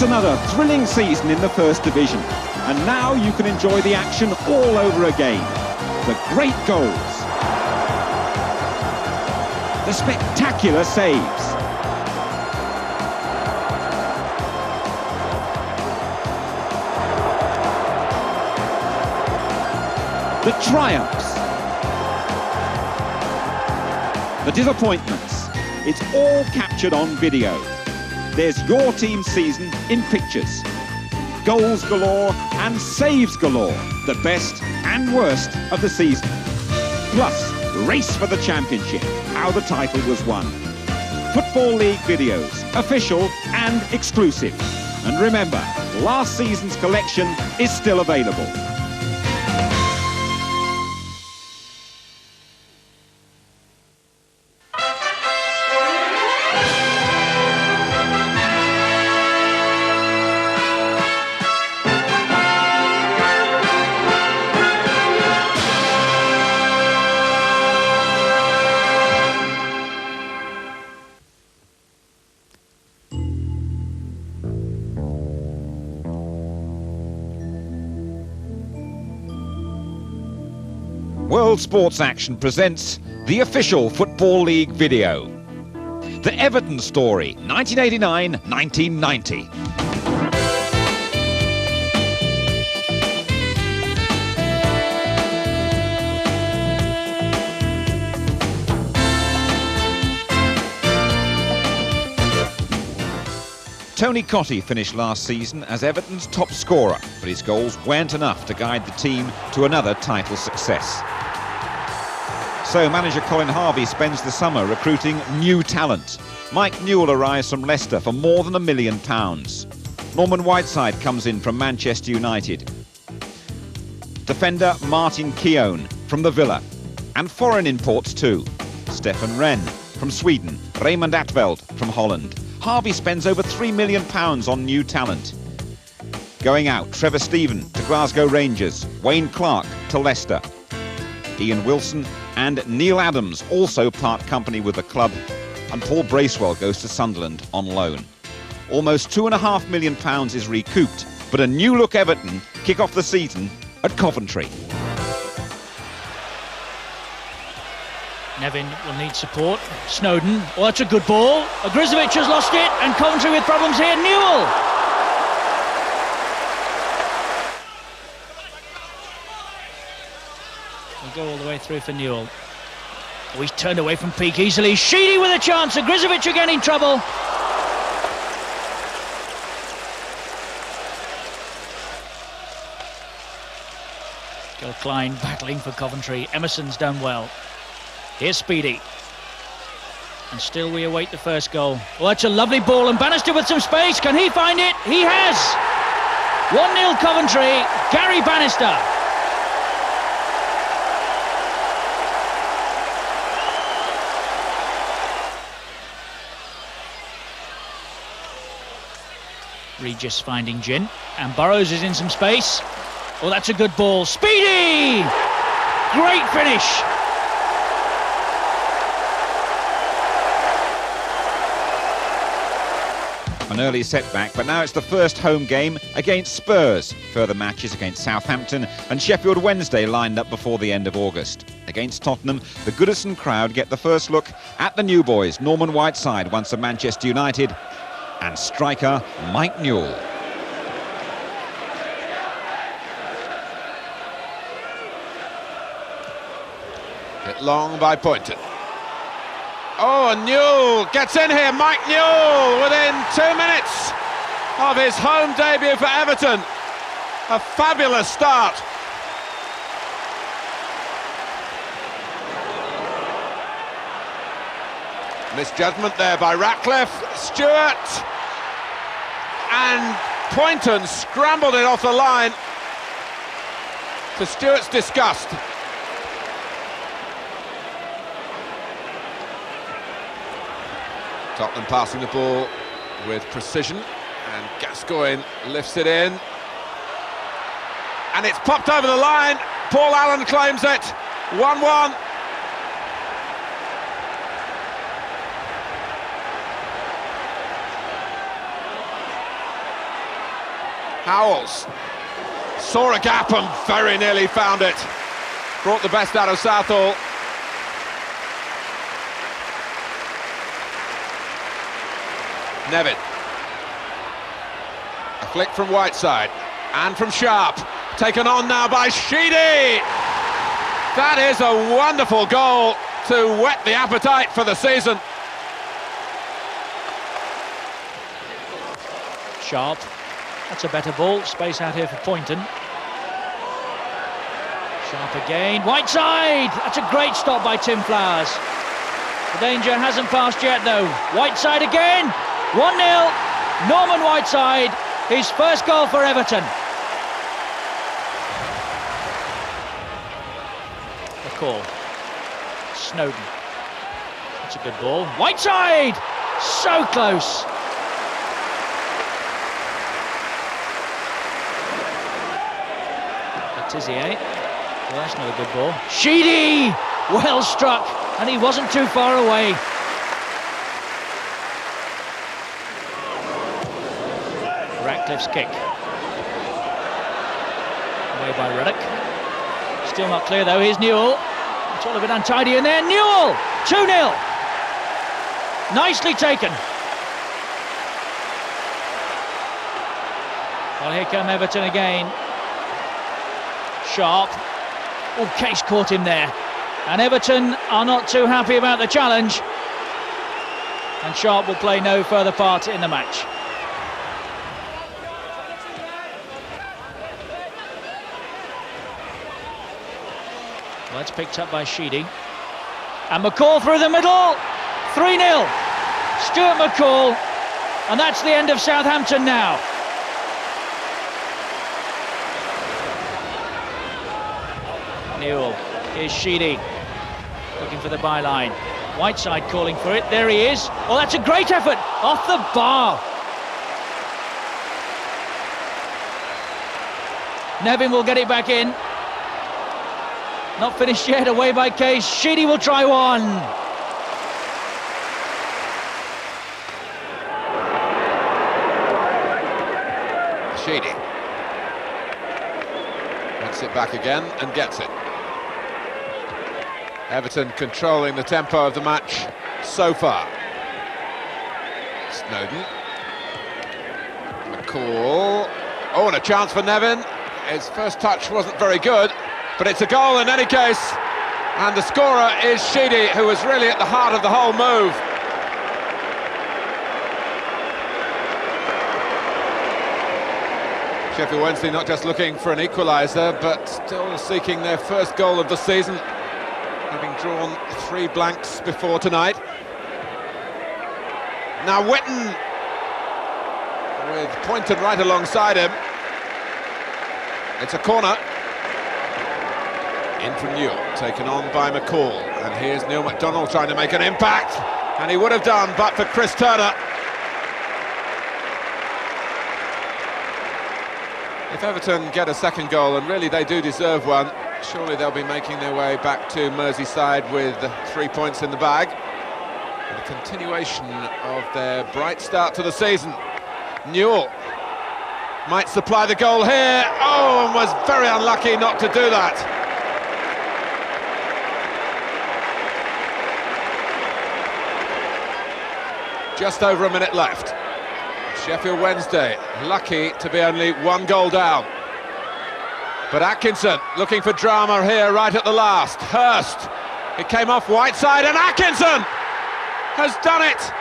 another thrilling season in the First Division. And now you can enjoy the action all over again. The great goals. The spectacular saves. The triumphs. The disappointments. It's all captured on video. There's your team's season in pictures. Goals galore and saves galore. The best and worst of the season. Plus, race for the championship. How the title was won. Football League videos, official and exclusive. And remember, last season's collection is still available. World Sports Action presents the official Football League video. The Everton story, 1989-1990. Tony Cottee finished last season as Everton's top scorer, but his goals weren't enough to guide the team to another title success. So manager Colin Harvey spends the summer recruiting new talent. Mike Newell arrives from Leicester for more than £1 million. Norman Whiteside comes in from Manchester United. Defender Martin Keown from the Villa. And foreign imports too. Stefan Wren from Sweden. Raymond Atveld from Holland. Harvey spends over £3 million on new talent. Going out, Trevor Stephen to Glasgow Rangers. Wayne Clark to Leicester. Ian Wilson and Neil Adams also part company with the club, and Paul Bracewell goes to Sunderland on loan. Almost £2.5 million is recouped, but a new look Everton kick off the season at Coventry. Nevin will need support. Snowden, oh, that's a good ball. Grizovic has lost it, and Coventry with problems here. Newell. Go all the way through for Newell. Oh, he's turned away from Peake easily. Sheedy with a chance, and Grizovic again in trouble. Gil Klein battling for Coventry. Emerson's done well. Here's Speedy. And still we await the first goal. Well, that's a lovely ball, and Bannister with some space. Can he find it? He has! 1-0 Coventry. Gary Bannister. Regis finding Gin, and Burrows is in some space. Oh, that's a good ball. Speedy! Great finish. An early setback, but now it's the first home game against Spurs. Further matches against Southampton and Sheffield Wednesday lined up before the end of August. Against Tottenham, the Goodison crowd get the first look at the new boys, Norman Whiteside, once at Manchester United, and striker Mike Newell. Hit long by Poynton. Oh, and Newell gets in here. Mike Newell within 2 minutes of his home debut for Everton. A fabulous start. Misjudgment there by Ratcliffe. Stewart. And Poynton scrambled it off the line, to Stewart's disgust. Tottenham passing the ball with precision, and Gascoigne lifts it in. And it's popped over the line. Paul Allen claims it. 1-1. Howells saw a gap and very nearly found it. Brought the best out of Southall. Nevin. A flick from Whiteside and from Sharp. Taken on now by Sheedy. That is a wonderful goal to whet the appetite for the season. Sharp. That's a better ball. Space out here for Poynton. Sharp again. Whiteside! That's a great stop by Tim Flowers. The danger hasn't passed yet, though. Whiteside again. 1-0. Norman Whiteside. His first goal for Everton. The call. Snowden. That's a good ball. Whiteside! So close. Tizier. Well, that's not a good ball. Sheedy! Well struck, and he wasn't too far away. Ratcliffe's kick. Away by Ruddock. Still not clear though, here's Newell. It's all a bit untidy in there. Newell! 2-0. Nicely taken. Well, here come Everton again. Sharp. Oh, Case caught him there. And Everton are not too happy about the challenge. And Sharp will play no further part in the match. Well, it's picked up by Sheedy. And McCall through the middle. 3-0. Stuart McCall. And that's the end of Southampton now. Newell, here's Sheedy, looking for the byline. Whiteside calling for it, there he is. Oh, that's a great effort, off the bar. Nevin will get it back in. Not finished yet, away by Case. Sheedy will try one. Sheedy. Gets it back again and gets it. Everton controlling the tempo of the match so far. Snowden. McCall. Oh, and a chance for Nevin. His first touch wasn't very good, but it's a goal in any case. And the scorer is Sheedy, who was really at the heart of the whole move. Sheffield Wednesday not just looking for an equaliser, but still seeking their first goal of the season, having drawn 3 blanks before tonight. Now Whitten, with Poynton right alongside him. It's a corner. In from Newell, taken on by McCall. And here's Neil MacDonald trying to make an impact. And he would have done, but for Chris Turner. If Everton get a second goal, and really they do deserve one, surely they'll be making their way back to Merseyside with 3 points in the bag. And a continuation of their bright start to the season. Newell might supply the goal here. Oh, and was very unlucky not to do that. Just over a minute left. Sheffield Wednesday lucky to be only 1 goal down. But Atkinson looking for drama here right at the last. Hurst, it came off Whiteside, and Atkinson has done it.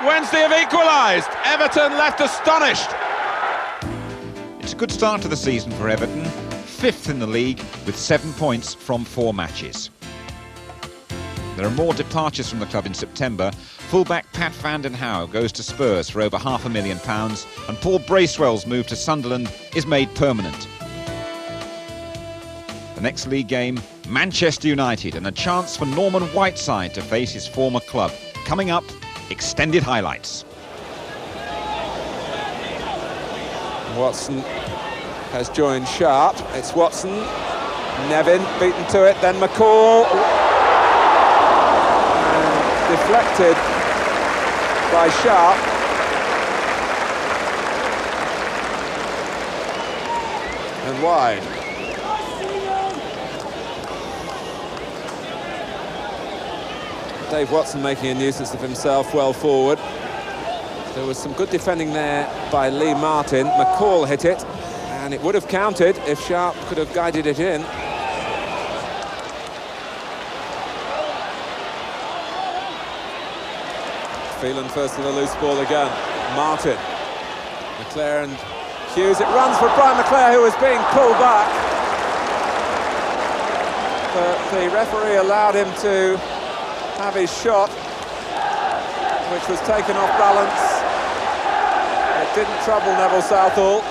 Wednesday have equalised. Everton left astonished. It's a good start to the season for Everton, 5th in the league with 7 points from 4 matches. There are more departures from the club in September. Fullback Pat van den Houw goes to Spurs for over £500,000, and Paul Bracewell's move to Sunderland is made permanent. The next league game, Manchester United, and a chance for Norman Whiteside to face his former club. Coming up, extended highlights. Watson has joined Sharp. It's Watson. Nevin beaten to it, then McCall. And deflected by Sharp. wide. Dave Watson making a nuisance of himself well forward. There was some good defending there by Lee Martin. McCall hit it, and it would have counted if Sharp could have guided it in. Phelan first with a loose ball again. Martin. McClare and Hughes. It runs for Brian McClare, who was being pulled back. But the referee allowed him to have his shot, which was taken off balance. It didn't trouble Neville Southall.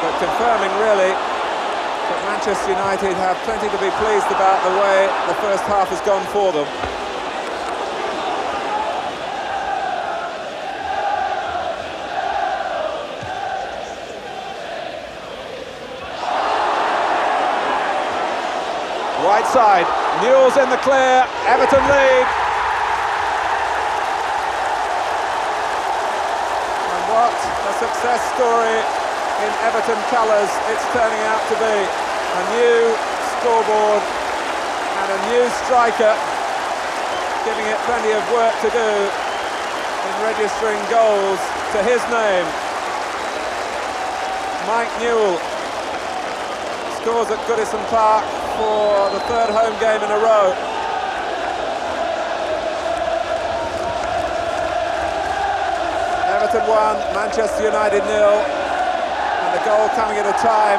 But confirming, really, that Manchester United have plenty to be pleased about the way the first half has gone for them. Right side, Newell's in the clear, Everton lead. And what a success story in Everton colours it's turning out to be. A new scoreboard and a new striker, giving it plenty of work to do in registering goals to his name. Mike Newell scores at Goodison Park for the third home game in a row. Everton 1, Manchester United 0, and the goal coming at a time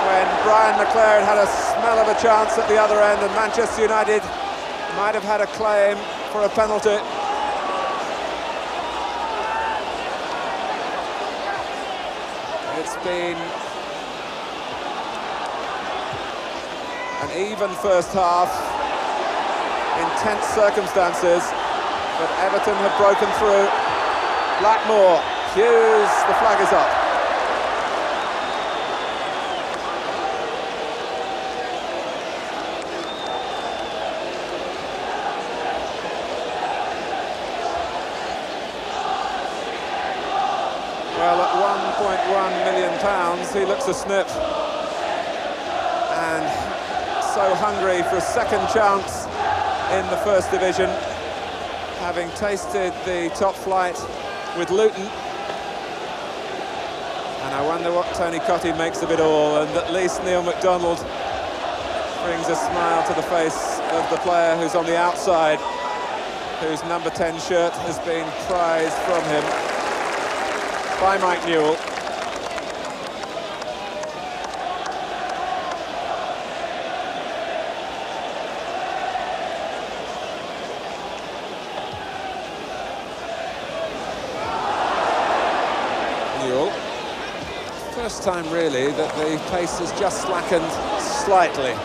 when Brian McClare had a smell of a chance at the other end, and Manchester United might have had a claim for a penalty. It's been an even first half, intense circumstances, but Everton have broken through. Blackmore, Hughes, the flag is up. Well, at £1.1 million, he looks a snip. And so hungry for a second chance in the First Division, having tasted the top flight with Luton. And I wonder what Tony Cottee makes of it all, and at least Neil MacDonald brings a smile to the face of the player who's on the outside, whose number 10 shirt has been prized from him by Mike Newell. First time really that the pace has just slackened slightly,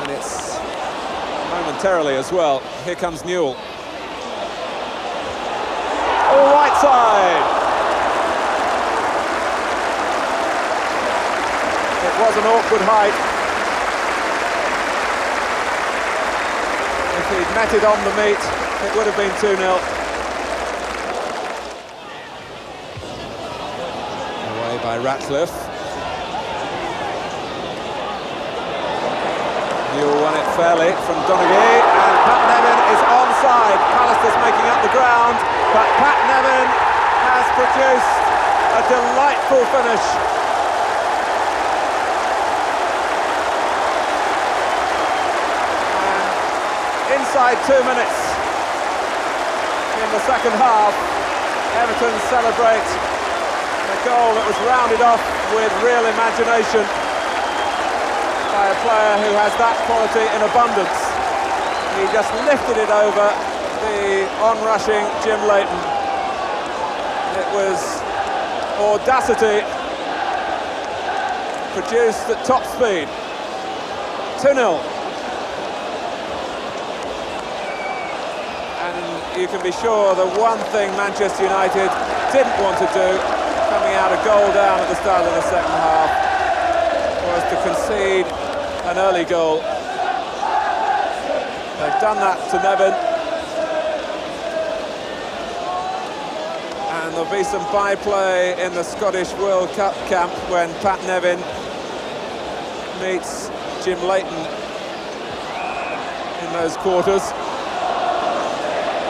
and it's momentarily as well. Here comes Newell. All right side. It was an awkward height. If he'd met it on the meat, it would have been 2-0. By Ratcliffe. Newell won it fairly from Donaghy, and Pat Nevin is onside. Pallister's making up the ground, but Pat Nevin has produced a delightful finish. And inside 2 minutes in the second half, Everton celebrate a goal that was rounded off with real imagination by a player who has that quality in abundance. He just lifted it over the on-rushing Jim Leighton. It was audacity produced at top speed. 2-0. And you can be sure the one thing Manchester United didn't want to do, coming out a goal down at the start of the second half, was to concede an early goal. They've done that to Nevin, and And there'll be some byplay in the Scottish World Cup camp when Pat Nevin meets Jim Leighton in those quarters.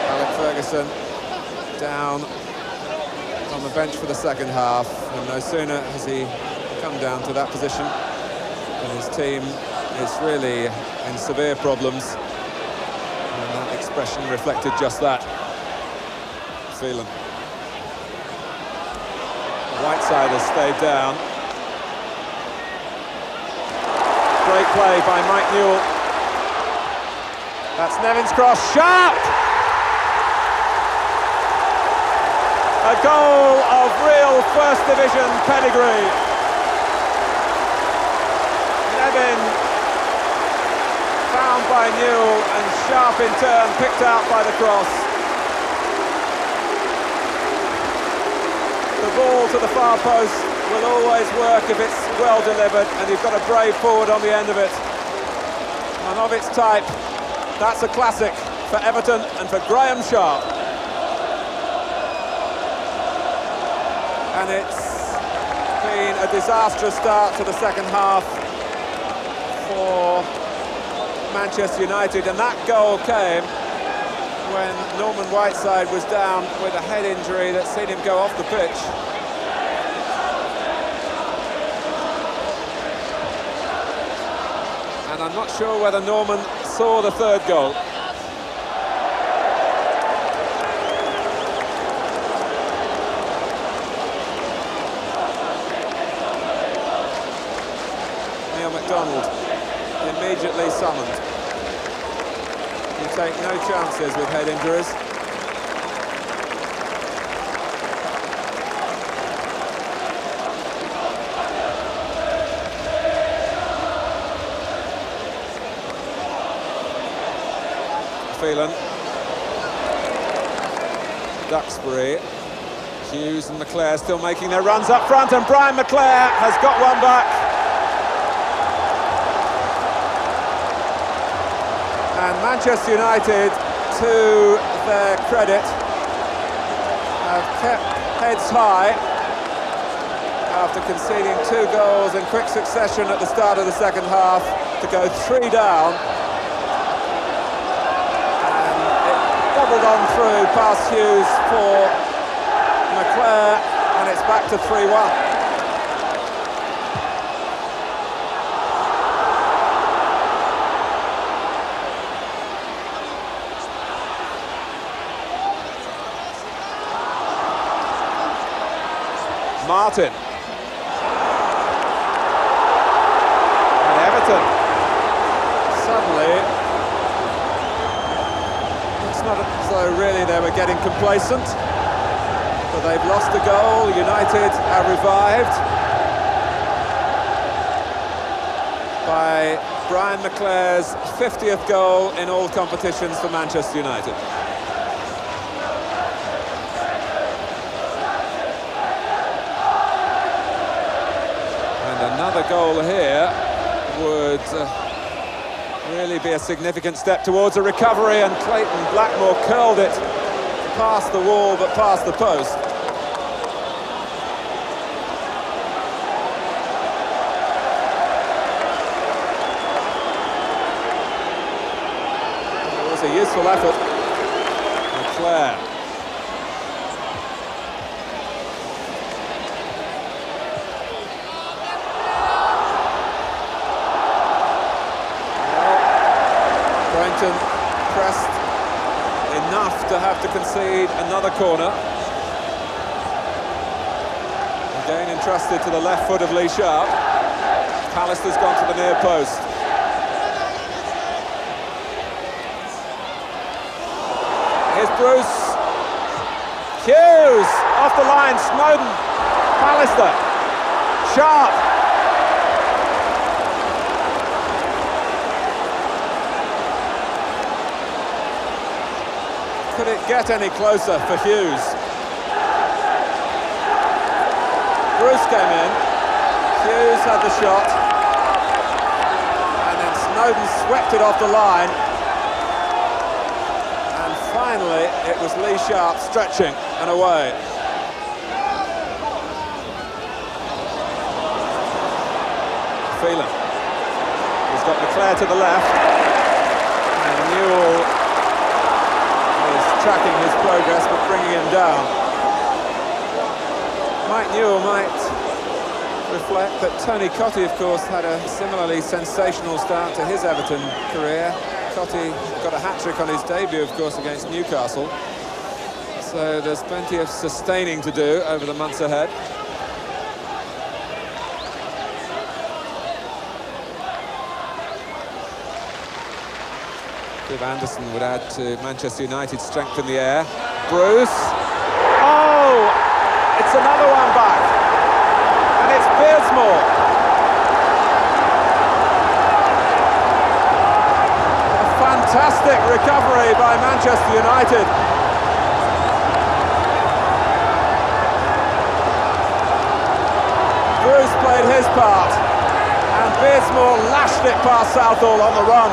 Alec Ferguson down on the bench for the second half, and no sooner has he come down to that position and his team is really in severe problems, and that expression reflected just that. Phelan. Whiteside has stayed down. Great play by Mike Newell. That's Nevin's cross, sharp! A goal of real First Division pedigree. Nevin found by Newell and sharp in turn, picked out by the cross. The ball to the far post will always work if it's well delivered, and you've got a brave forward on the end of it. And of its type, that's a classic for Everton and for Graham Sharp. And it's been a disastrous start to the second half for Manchester United, and that goal came when Norman Whiteside was down with a head injury that's seen him go off the pitch. And I'm not sure whether Norman saw the third goal. Neil MacDonald immediately summoned. You take no chances with head injuries. Phelan. Duxbury. Hughes and McClare still making their runs up front, and Brian McClare has got one back. And Manchester United, to their credit, have kept heads high after conceding 2 goals in quick succession at the start of the second half to go 3 down. And it doubled on through past Hughes for McClare, and it's back to 3-1. Martin. And Everton. Suddenly, it's not as though really they were getting complacent, but they've lost a goal. United are revived by Brian McClare's 50th goal in all competitions for Manchester United. Another goal here would really be a significant step towards a recovery, and Clayton Blackmore curled it past the wall but past the post. It was a useful effort. McClare. Pressed enough to have to concede another corner. Again entrusted to the left foot of Lee Sharp. Pallister's gone to the near post. Here's Bruce. Hughes off the line. Snowden. Pallister. Sharp. Could it get any closer for Hughes? Bruce came in, Hughes had the shot, and then Snowden swept it off the line, and finally it was Lee Sharp stretching and away. Phelan. He's got Leclerc to the left, and Newell is tracking his progress but bringing him down. Mike Newell might reflect that Tony Cottee, of course, had a similarly sensational start to his Everton career. Cottee got a hat-trick on his debut, of course, against Newcastle. So there's plenty of sustaining to do over the months ahead. Viv Anderson would add to Manchester United's strength in the air. Bruce. Oh! It's another one back. And it's Beardsmore. A fantastic recovery by Manchester United. Bruce played his part. And Beardsmore lashed it past Southall on the run.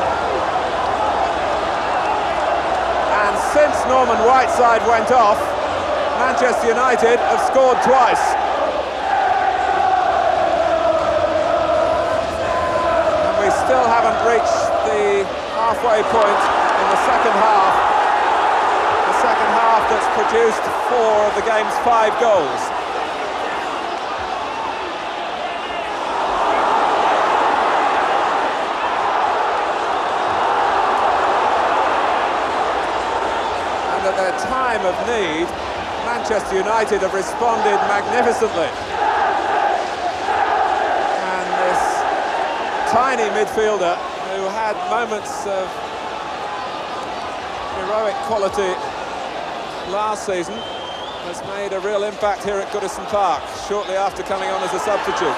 Since Norman Whiteside went off, Manchester United have scored twice. And we still haven't reached the halfway point in the second half. The second half that's produced 4 of the game's 5 goals. At their time of need, Manchester United have responded magnificently. And this tiny midfielder, who had moments of heroic quality last season, has made a real impact here at Goodison Park, shortly after coming on as a substitute.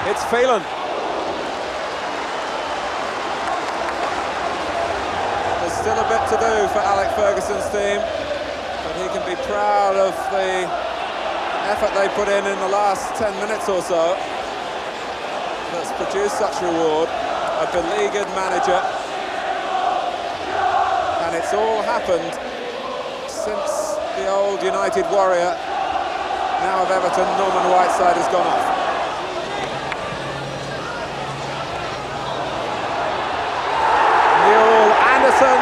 It's Phelan. Still a bit to do for Alec Ferguson's team, but he can be proud of the effort they put in the last 10 minutes or so that's produced such reward. A beleaguered manager, and it's all happened since the old United warrior, now of Everton, Norman Whiteside, has gone off. Anderson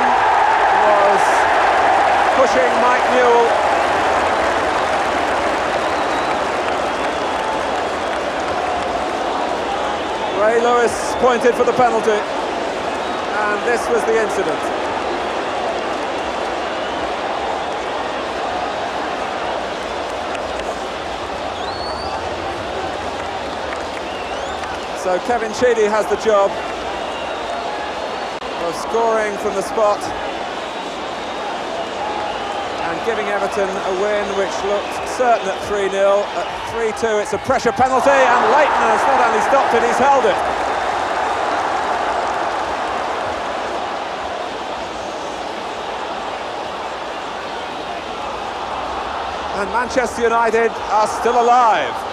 was pushing Mike Newell. Ray Lewis pointed for the penalty, and this was the incident. So Kevin Sheedy has the job of scoring from the spot and giving Everton a win which looked certain at 3-0. At 3-2 it's a pressure penalty, and Leighton has not only stopped it, he's held it. And Manchester United are still alive.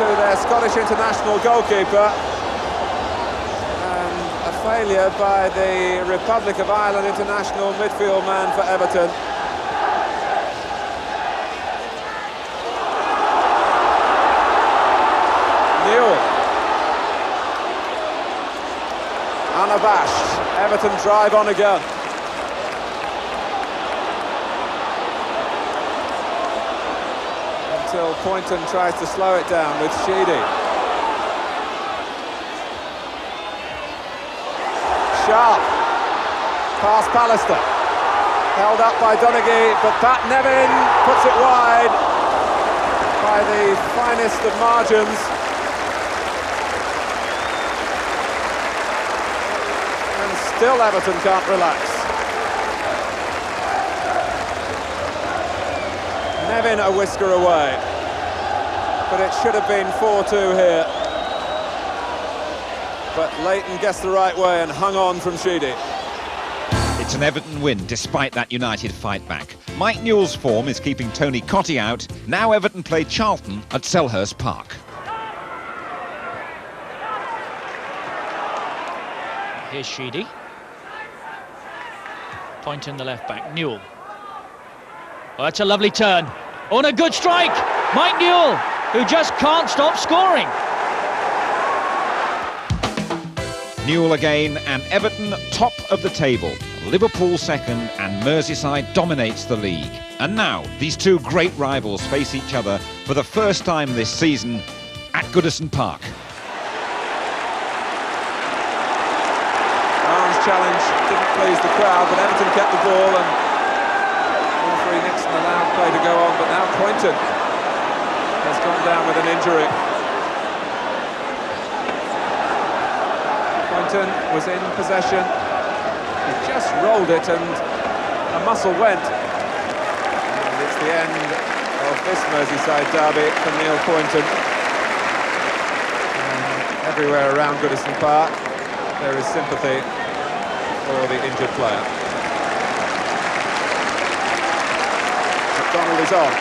To their Scottish international goalkeeper, and a failure by the Republic of Ireland international midfield man for Everton. Newell, unabashed, Everton drive on again. Until Poynton tries to slow it down with Sheedy. Sharp, past Pallister, held up by Donaghy, but Pat Nevin puts it wide by the finest of margins. And still Everton can't relax. Nevin a whisker away, but it should have been 4-2 here. But Leighton gets the right way and hung on from Sheedy. It's an Everton win despite that United fight back. Mike Newell's form is keeping Tony Cottee out. Now Everton play Charlton at Selhurst Park. Here's Sheedy. Pointing the left back, Newell. Oh, that's a lovely turn. On a good strike, Mike Newell, who just can't stop scoring. Newell again, and Everton top of the table. Liverpool second, and Merseyside dominates the league. And now, these two great rivals face each other for the first time this season at Goodison Park. Barnes' challenge didn't please the crowd, but Everton kept the ball, and referee Nixon allowed play to go on, but now Poynton has gone down with an injury. Poynton was in possession, he just rolled it and a muscle went. And it's the end of this Merseyside derby for Neil Poynton. And everywhere around Goodison Park there is sympathy for the injured player. McDonald is on.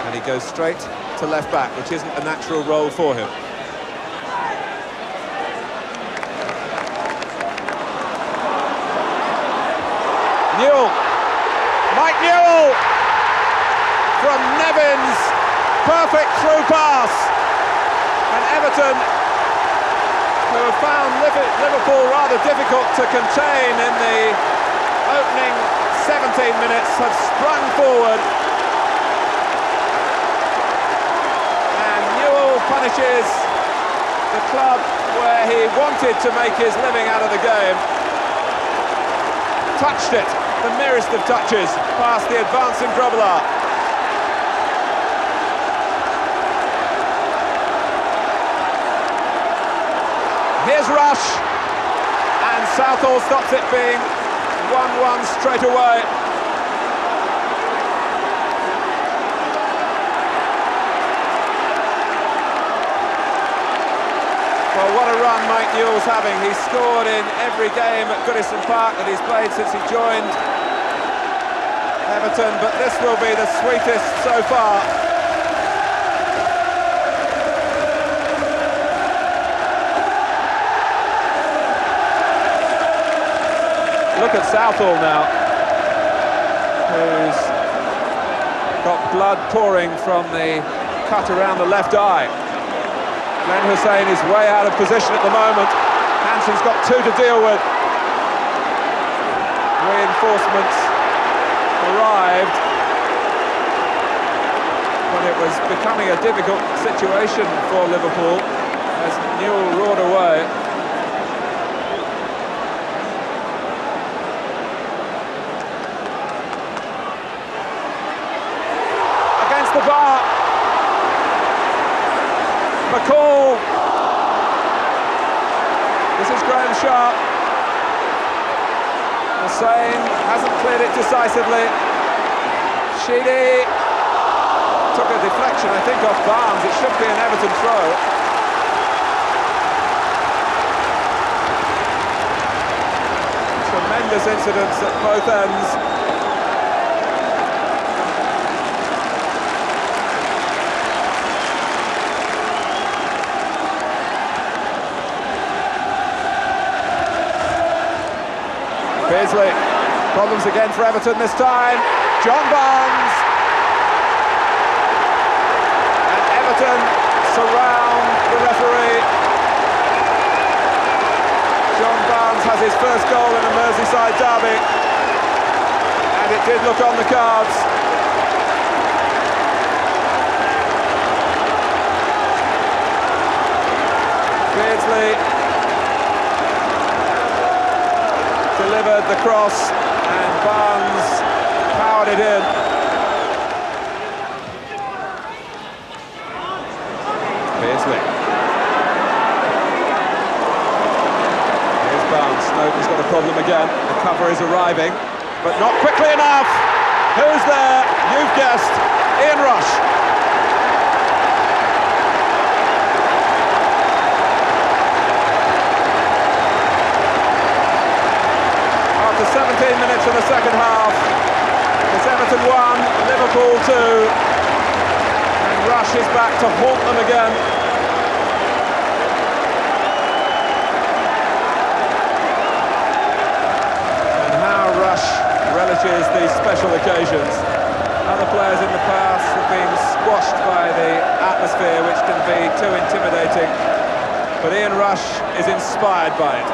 And he goes straight to left back, which isn't a natural role for him. Newell, Mike Newell from Nevins, perfect through pass, and Everton, who have found Liverpool rather difficult to contain in the opening 17 minutes, have sprung forward, and Newell punishes the club where he wanted to make his living out of the game. Touched it, the merest of touches, past the advancing Grobbelaar. Here's Rush, and Southall stops it being 1-1 straight away. Well, what a run Mike Newell's having. He's scored in every game at Goodison Park that he's played since he joined Everton, but this will be the sweetest so far. Look at Southall now, who's got blood pouring from the cut around the left eye. Glenn Hussein is way out of position at the moment. Hansen's got two to deal with. Reinforcements arrived, but it was becoming a difficult situation for Liverpool as Newell roared away. Against the bar. McCall. This is Graham Sharp. Hussein hasn't cleared it decisively. Sheedy took a deflection, I think, off Barnes. It should be an Everton throw. Tremendous incidents at both ends. Beardsley, problems again for Everton this time. John Barnes, and Everton surround the referee. John Barnes has his first goal in a Merseyside derby, and it did look on the cards. Beardsley delivered the cross, and Barnes powered it in. Beardsley. Here's Barnes. Snowden's got a problem again. The cover is arriving, but not quickly enough. Who's there? You've guessed. Ian Rush. 17 minutes of the second half. It's Everton 1, Liverpool 2, and Rush is back to haunt them again. And special occasions. Other players in the past have been squashed by the atmosphere, which can be too intimidating. But Ian Rush is inspired by it.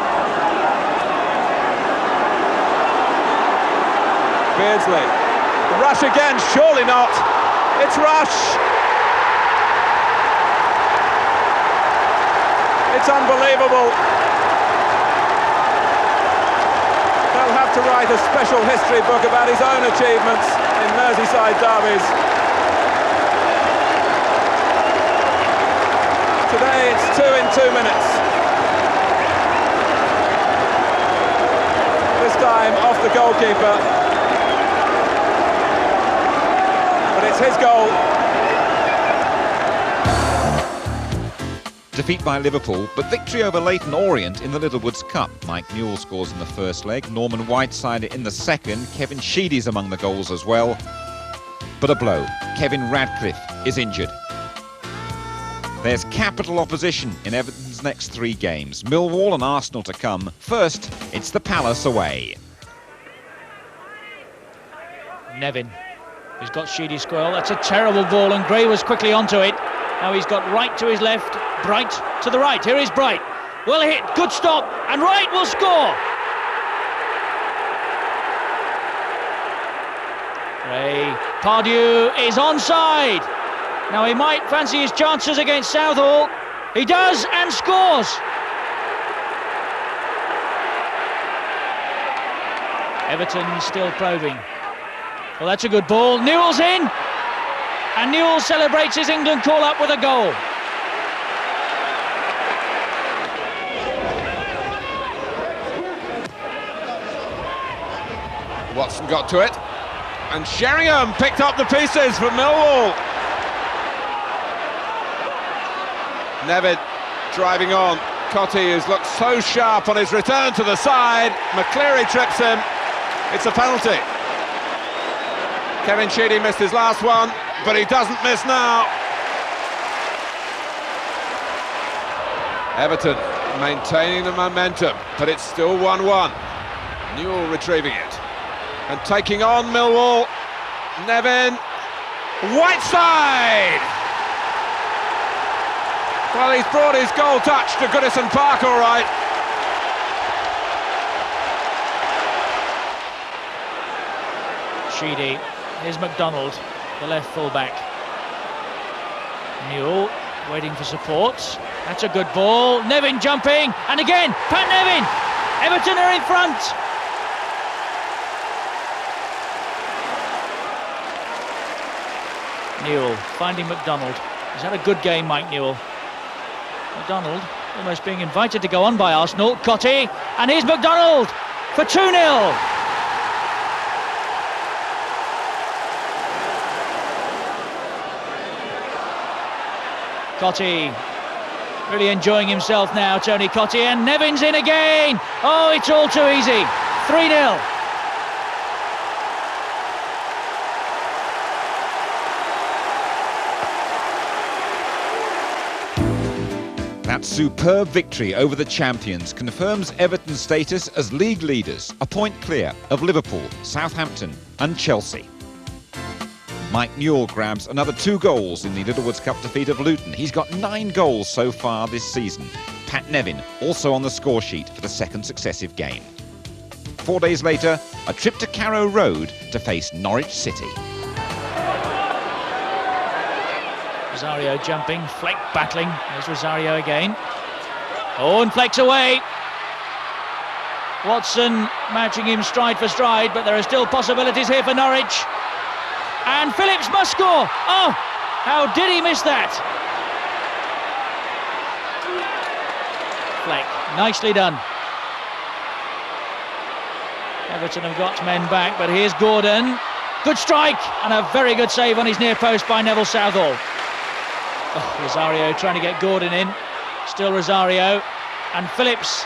Beardsley. Rush again, surely not. It's Rush. It's unbelievable. They'll have to write a special history book about his own achievements in Merseyside derbies. Today it's 2 in 2 minutes. This time off the goalkeeper. But it's his goal. Defeat by Liverpool, but victory over Leyton Orient in the Littlewoods Cup. Mike Newell scores in the first leg, Norman Whiteside in the second, Kevin Sheedy's among the goals as well. But a blow, Kevin Radcliffe is injured. There's capital opposition in Everton's next 3 games. Millwall and Arsenal to come. First, it's the Palace away. Nevin, he's got Sheedy Squirrel. That's a terrible ball, and Gray was quickly onto it. Now he's got Wright to his left, Bright to the right. Here is Bright. Well hit, good stop, and Wright will score. Ray Pardew is onside. Now he might fancy his chances against Southall. He does, and scores. Everton still probing. Well, that's a good ball. Newell's in. And Newell celebrates his England call-up with a goal. Watson got to it, and Sheringham picked up the pieces for Millwall. Nevin driving on. Cotty, who's looked so sharp on his return to the side. McCleary trips him. It's a penalty. Kevin Sheedy missed his last one, but he doesn't miss now. Everton maintaining the momentum, but it's still 1-1. Newell retrieving it and taking on Millwall. Nevin, Whiteside! Well, he's brought his goal touch to Goodison Park, all right. Sheedy, here's McDonald, the left full-back. Newell waiting for support. That's a good ball. Nevin jumping, and again, Pat Nevin! Everton are in front! Newell finding McDonald. He's had a good game, Mike Newell. McDonald almost being invited to go on by Arsenal. Cotty, and here's McDonald for 2-0. Cotty really enjoying himself now, Tony Cotty, and Nevin's in again. Oh, it's all too easy. 3-0. That superb victory over the champions confirms Everton's status as league leaders, a point clear of Liverpool, Southampton and Chelsea. Mike Newell grabs another 2 goals in the Littlewoods Cup defeat of Luton. He's got 9 goals so far this season. Pat Nevin also on the score sheet for the 2nd successive game. 4 days later, a trip to Carrow Road to face Norwich City. Rosario jumping, Fleck battling. There's Rosario again. Oh, and Fleck's away. Watson matching him stride for stride, but there are still possibilities here for Norwich. And Phillips must score. Oh, how did he miss that? Fleck, nicely done. Everton have got men back, but here's Gordon. Good strike, and a very good save on his near post by Neville Southall. Oh, Rosario trying to get Gordon in. Still Rosario. And Phillips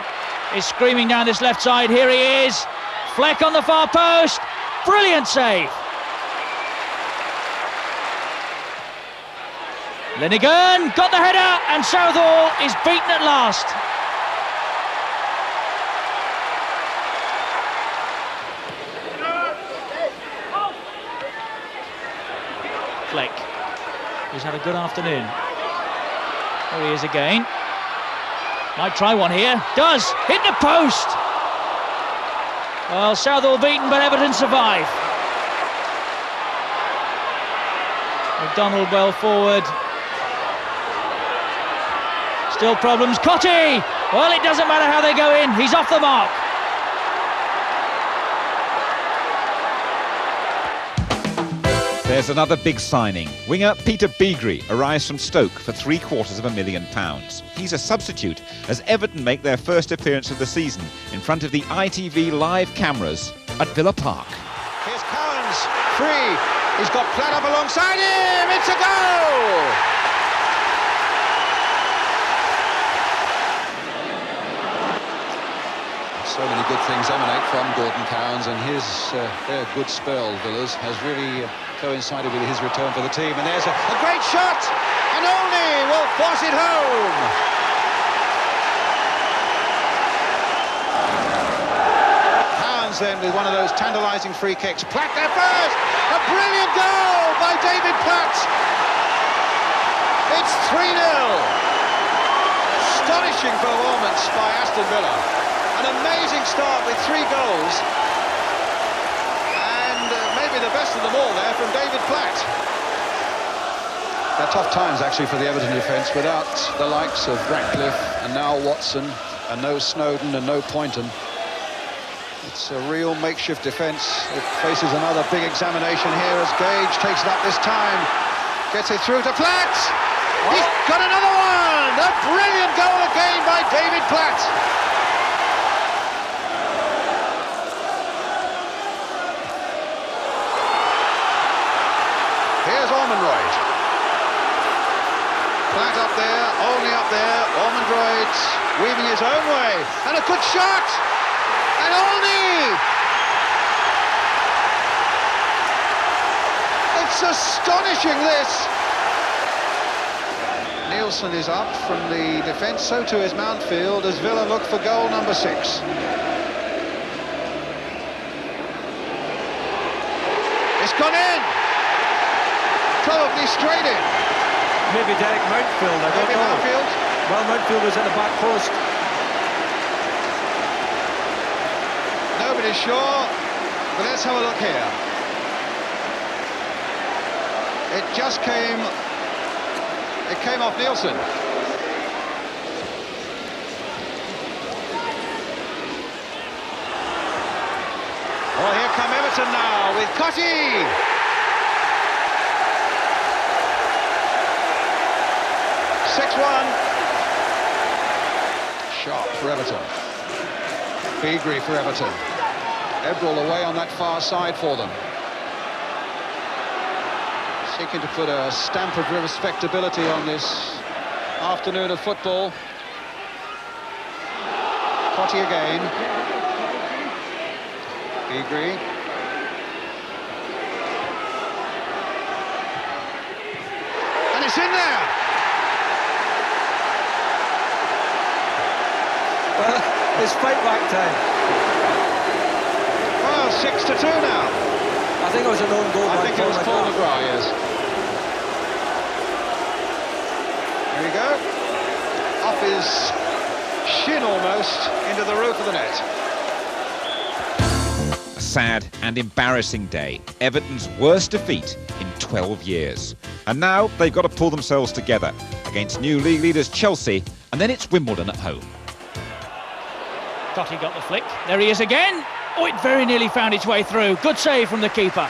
is screaming down this left side. Here he is. Fleck on the far post. Brilliant save. Linnigan got the header, and Southall is beaten at last. Fleck, who's had a good afternoon. There he is again. Might try one here. Does! Hit the post! Well, Southall beaten, but Everton survive. McDonald well forward. Still problems. Cotty! Well, it doesn't matter how they go in. He's off the mark. There's another big signing. Winger Peter Beagrie arrives from Stoke for £750,000. He's a substitute as Everton make their first appearance of the season in front of the ITV live cameras at Villa Park. Here's Cowans, free. He's got Platt up alongside him. It's a goal! So many good things emanate from Gordon Cowans, and his their good spell, Villas, has really coincided with his return for the team. And there's a great shot, and Olney will force it home. Cowans then with one of those tantalising free kicks. Platt there first, a brilliant goal by David Platt. It's 3-0. Astonishing performance by Aston Villa. An amazing start with 3 goals, and maybe the best of them all there from David Platt. They're tough times actually for the Everton defence without the likes of Ratcliffe and now Watson, and no Snowden and no Poynton. It's a real makeshift defence. It faces another big examination here as Gage takes it up this time, gets it through to Platt. He's got another one! A brilliant goal again by David Platt. Here's Ormonroyd. Platt up there, only up there. Ormonroyd weaving his own way. And a good shot! And Olney! It's astonishing, this! Nielsen is up from the defence, so too is Mountfield as Villa look for goal number 6. It's gone in! Probably straight in. Maybe Derek Mountfield, I don't know. Mountfield? Well, Mountfield was at the back post. Nobody's sure, but let's have a look here. It just came off Nielsen. Oh, here come Everton now with Cotty. Sharp for Everton. Beagrie for Everton. Ebrel away on that far side for them. Seeking to put a stamp of respectability on this afternoon of football. Cotty again. Beagrie. And it's in there! Well, it's fight back time. Well, 6-2 now. I think it was an own goal. I think it was Paul McGrath, yes. Here we go. Off his shin almost into the roof of the net. A sad and embarrassing day. Everton's worst defeat in 12 years. And now they've got to pull themselves together against new league leaders Chelsea, and then it's Wimbledon at home. Cotty got the flick. There he is again. Oh, it very nearly found its way through. Good save from the keeper.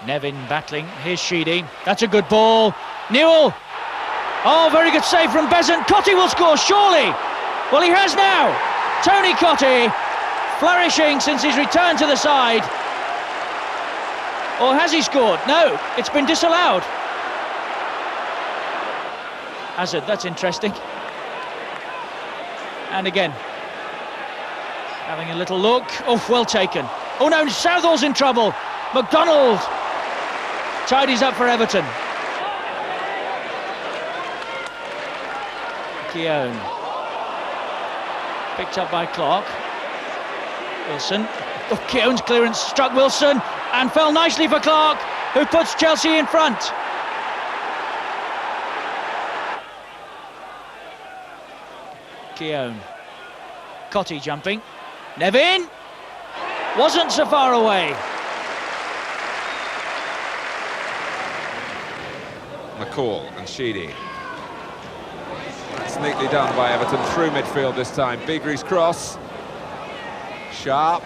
Nevin battling. Here's Sheedy. That's a good ball. Newell. Oh, very good save from Besant. Cotty will score, surely. Well, he has now. Tony Cotty flourishing since his return to the side. Or has he scored? No, it's been disallowed. Hazard, that's interesting. And again, having a little look. Oh, well taken. Oh no, Southall's in trouble. McDonald tidies up for Everton. Keown. Picked up by Clark. Wilson. Oh, Keown's clearance struck Wilson and fell nicely for Clark, who puts Chelsea in front. Keown. Cottee jumping. Nevin! Wasn't so far away. McCall and Sheedy. That's neatly done by Everton through midfield this time. Bigre's cross. Sharp.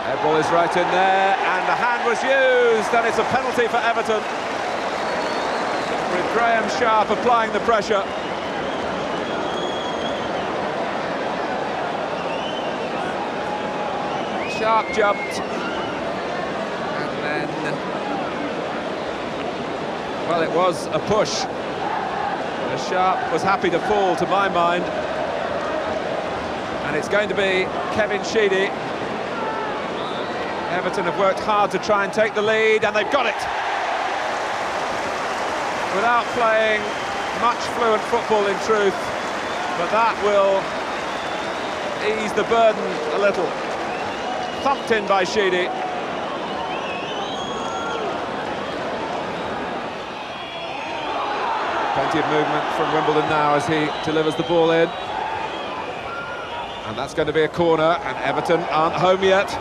Air ball is right in there, and the hand was used, and it's a penalty for Everton. With Graham Sharp applying the pressure. Sharp jumped, and then, well, it was a push. Sharp was happy to fall, to my mind, and it's going to be Kevin Sheedy. Everton have worked hard to try and take the lead, and they've got it. Without playing much fluent football in truth, but that will ease the burden a little. Thumped in by Sheedy. Plenty of movement from Wimbledon now as he delivers the ball in. And that's going to be a corner, and Everton aren't home yet.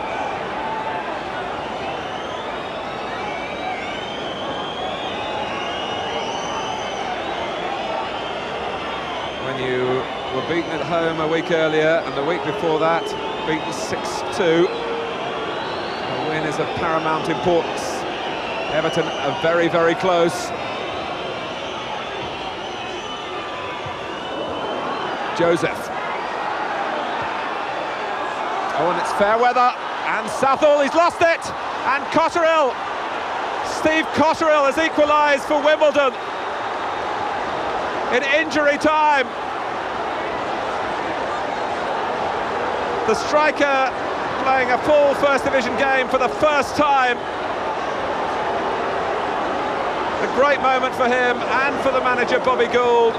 When you were beaten at home a week earlier, and the week before that, beaten 6-2. A win is of paramount importance. Everton are very, very close. Joseph. Oh, and it's fair weather, and Southall, he's lost it, and Cotterill. Steve Cotterill has equalised for Wimbledon in injury time. The striker playing a full First Division game for the first time. A great moment for him and for the manager, Bobby Gould.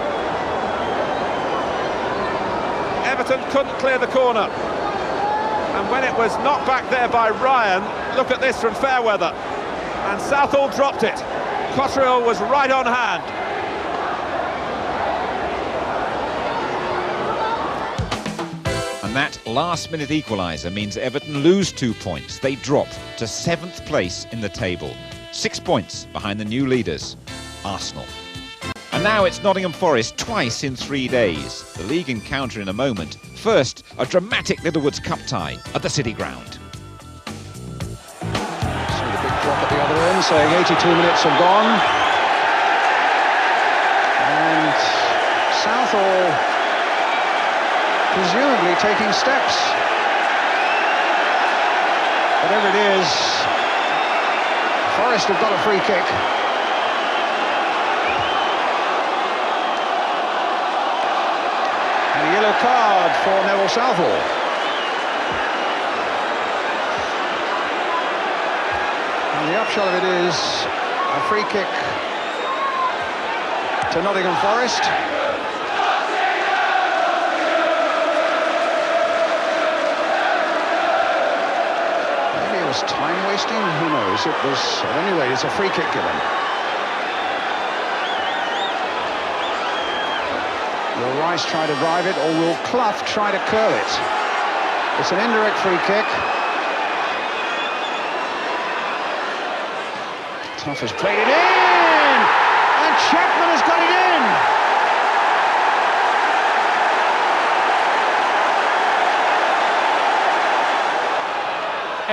Everton couldn't clear the corner, and when it was knocked back there by Ryan, look at this from Fairweather, and Southall dropped it. Cotterill was right on hand. And that last-minute equaliser means Everton lose 2 points. They drop to 7th place in the table, 6 points behind the new leaders, Arsenal. And now it's Nottingham Forest twice in 3 days. The league encounter in a moment. First, a dramatic Littlewoods Cup tie at the City Ground. See the big drop at the other end, saying 82 minutes have gone. And Southall presumably taking steps. Whatever it is, Forest have got a free kick. And a yellow card for Neville Southall. And the upshot of it is a free kick to Nottingham Forest. Maybe it was time wasting, who knows? It was, anyway, it's a free kick given. Will Rice try to drive it, or will Clough try to curl it? It's an indirect free kick. Clough has played it in! And Chapman has got it in!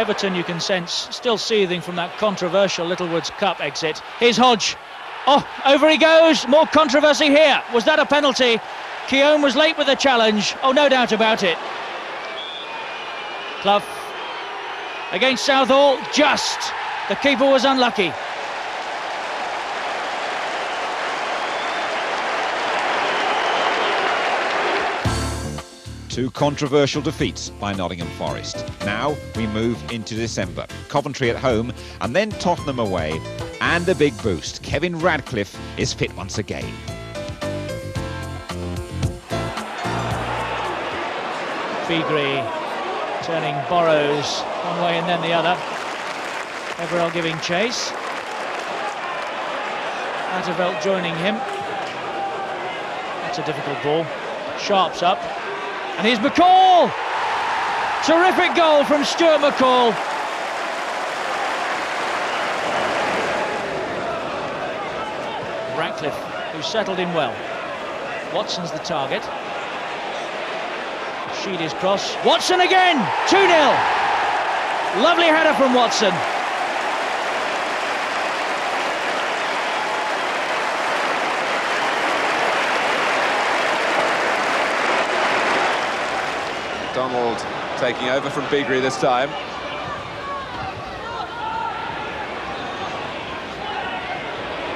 Everton, you can sense, still seething from that controversial Littlewoods Cup exit. Here's Hodge. Oh, over he goes. More controversy here. Was that a penalty? Keown was late with the challenge. Oh, no doubt about it. Clough against Southall. Just. The keeper was unlucky. Two controversial defeats by Nottingham Forest. Now we move into December. Coventry at home and then Tottenham away. And a big boost. Kevin Radcliffe is fit once again. Figre turning Burrows one way and then the other. Everell giving chase. Atterveld joining him. That's a difficult ball. Sharp's up. And here's McCall! Terrific goal from Stuart McCall. Ratcliffe, who settled in well. Watson's the target. Sheedy's cross. Watson again! 2-0! Lovely header from Watson. Donald taking over from Beagrie this time.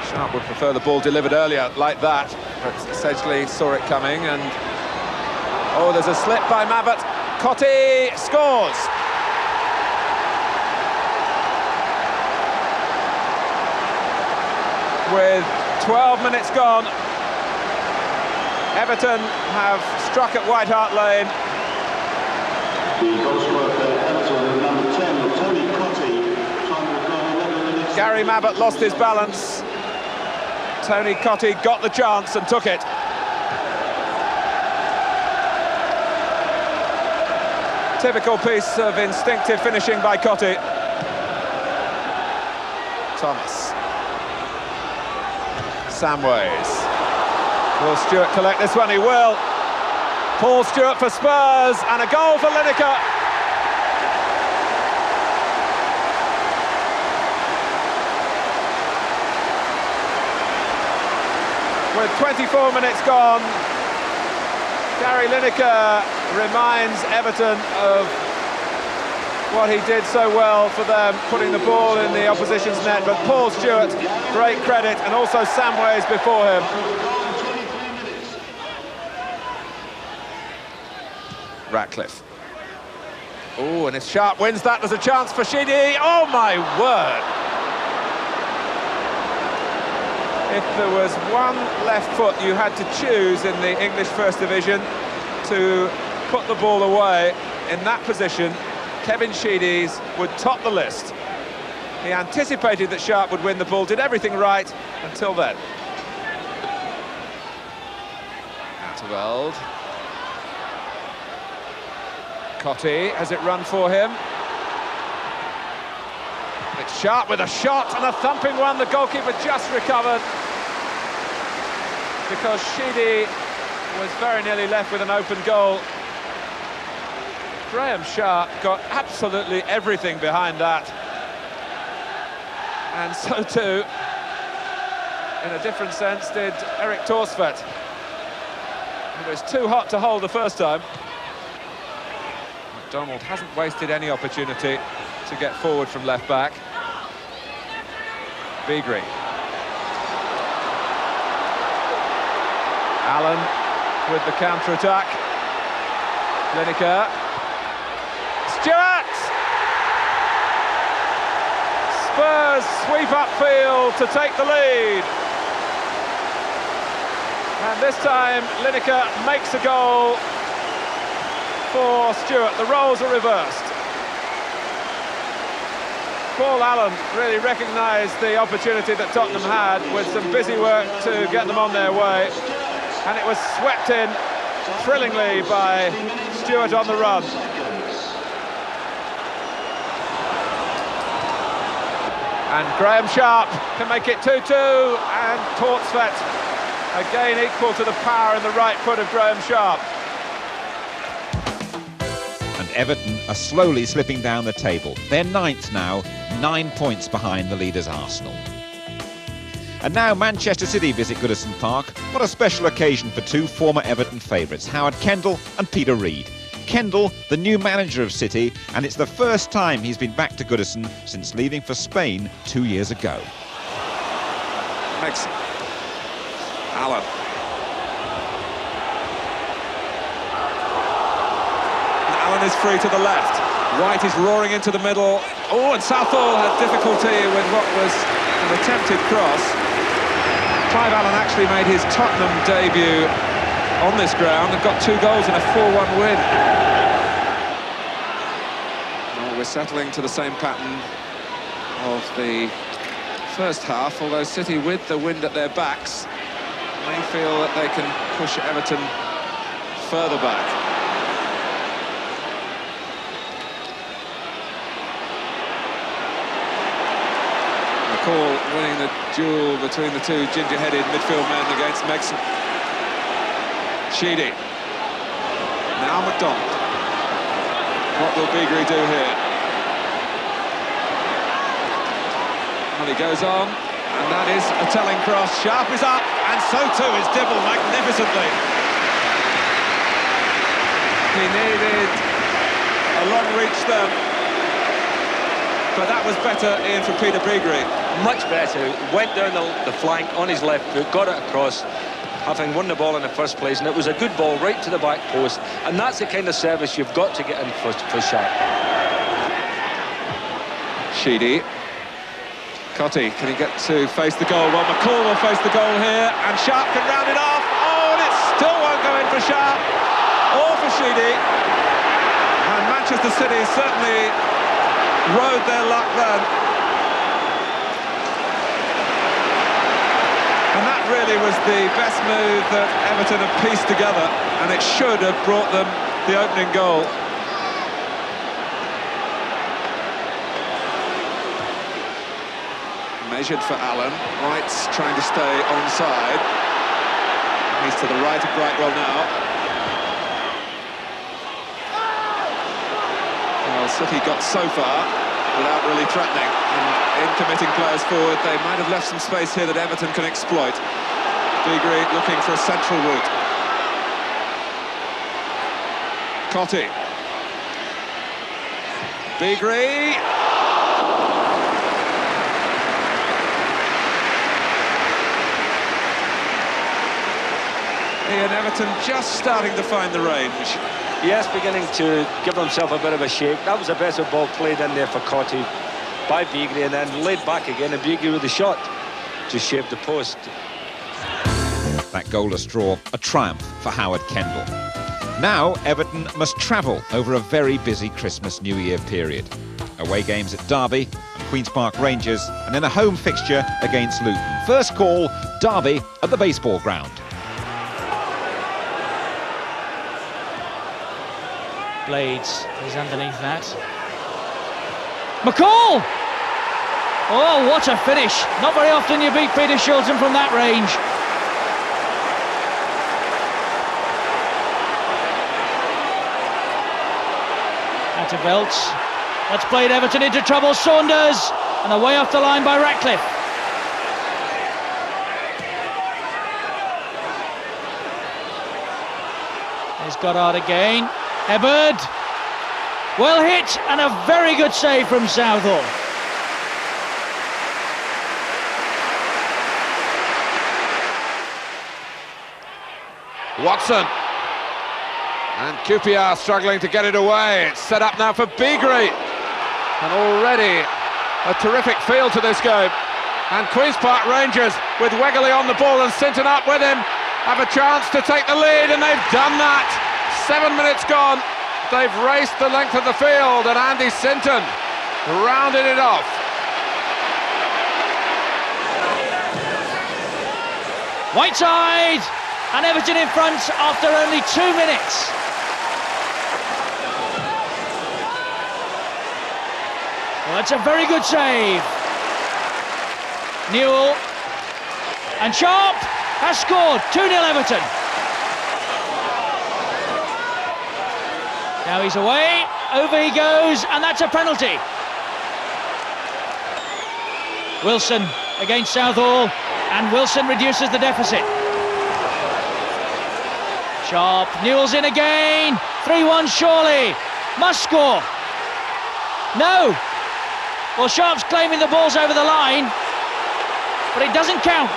Sharp would prefer the ball delivered earlier like that, but Sedgley saw it coming, and oh, there's a slip by Mabbutt. Cottee scores. With 12 minutes gone, Everton have struck at White Hart Lane. Gary Mabbutt lost his balance. Tony Cottee got the chance and took it. Typical piece of instinctive finishing by Cottee. Thomas. Samways. Will Stewart collect this one? He will. Paul Stewart for Spurs, and a goal for Lineker. With 24 minutes gone, Gary Lineker reminds Everton of what he did so well for them, putting the ball in the opposition's net. But Paul Stewart, great credit, and also Samways before him. Ratcliffe. Oh, and if Sharp wins that, there's a chance for Sheedy. Oh, my word! If there was one left foot you had to choose in the English First Division to put the ball away in that position, Kevin Sheedy's would top the list. He anticipated that Sharp would win the ball, did everything right until then. Atterveld. Cottee, has it run for him? It's Sharp with a shot, and a thumping one. The goalkeeper just recovered, because Sheedy was very nearly left with an open goal. Graham Sharp got absolutely everything behind that. And so too, in a different sense, did Eric Torsvedt. It was too hot to hold the first time. McDonald hasn't wasted any opportunity to get forward from left back. Beagrie. Allen with the counter-attack. Lineker. Stewart! Spurs sweep upfield to take the lead. And this time Lineker makes a goal for Stewart. The roles are reversed. Paul Allen really recognised the opportunity that Tottenham had with some busy work to get them on their way, and it was swept in thrillingly by Stewart on the run. And Graham Sharp can make it 2-2, and Torsvedt again equal to the power in the right foot of Graham Sharp. And Everton are slowly slipping down the table. They're ninth now, 9 points behind the leaders Arsenal. And now Manchester City visit Goodison Park. What a special occasion for two former Everton favourites, Howard Kendall and Peter Reid. Kendall, the new manager of City, and it's the first time he's been back to Goodison since leaving for Spain 2 years ago. Makes Allen. Allen is free to the left. White is roaring into the middle. Oh, and Southall had difficulty with what was an attempted cross. Clive Allen actually made his Tottenham debut on this ground and got 2 goals in a 4-1 win. settling to the same pattern of the first half, although City, with the wind at their backs, may feel that they can push Everton further back. McCall winning the duel between the two ginger-headed midfield men against Megson. Sheedy. Now McDonald. What will Beagrie do here? Well, he goes on, and that is a telling cross. Sharp is up, and so too is Dibble magnificently. He needed a long reach there, but that was better, Ian, for Peter Beagrie. Much better. Went down the flank on his left foot, got it across, having won the ball in the first place, and it was a good ball right to the back post, and that's the kind of service you've got to get in for Sharp. Sheedy. Cotty, can he get to face the goal? Well, McCall will face the goal here, and Sharp can round it off. Oh, and it still won't go in for Sharp, or for Sheedy. And Manchester City certainly rode their luck then. And that really was the best move that Everton have pieced together, and it should have brought them the opening goal. Measured for Allen. White's trying to stay onside. He's to the right of Brightwell now. Well, City got so far without really threatening, and in committing players forward, they might have left some space here that Everton can exploit. Beagrie looking for a central route. Cotty. Beagrie. Ian, Everton just starting to find the range. Yes, beginning to give himself a bit of a shake. That was a better ball played in there for Cotty by Beagrie, and then laid back again, and Beagrie with the shot just shaved the post. That goalless draw, a triumph for Howard Kendall. Now Everton must travel over a very busy Christmas-New Year period. Away games at Derby and Queen's Park Rangers, and then a home fixture against Luton. First call, Derby at the baseball ground. Blades is underneath that. McCall! Oh, what a finish. Not very often you beat Peter Shilton from that range. Atterveld. That's played Everton into trouble. Saunders, and away off the line by Ratcliffe. There's Goddard again. Eberd, well hit, and a very good save from Southall. Watson. And QPR struggling to get it away. It's set up now for Beagrie. And already a terrific feel to this game. And Queen's Park Rangers, with Wegerle on the ball and Sinton up with him, have a chance to take the lead, and they've done that. 7 minutes gone, they've raced the length of the field, and Andy Sinton rounded it off. Whiteside, and Everton in front after only 2 minutes. Well, that's a very good save. Newell, and Sharp has scored. 2-0 Everton. Now he's away, over he goes, and that's a penalty. Wilson against Southall, and Wilson reduces the deficit. Sharp, Newell's in again, 3-1 surely, must score. No, well, Sharp's claiming the ball's over the line, but it doesn't count.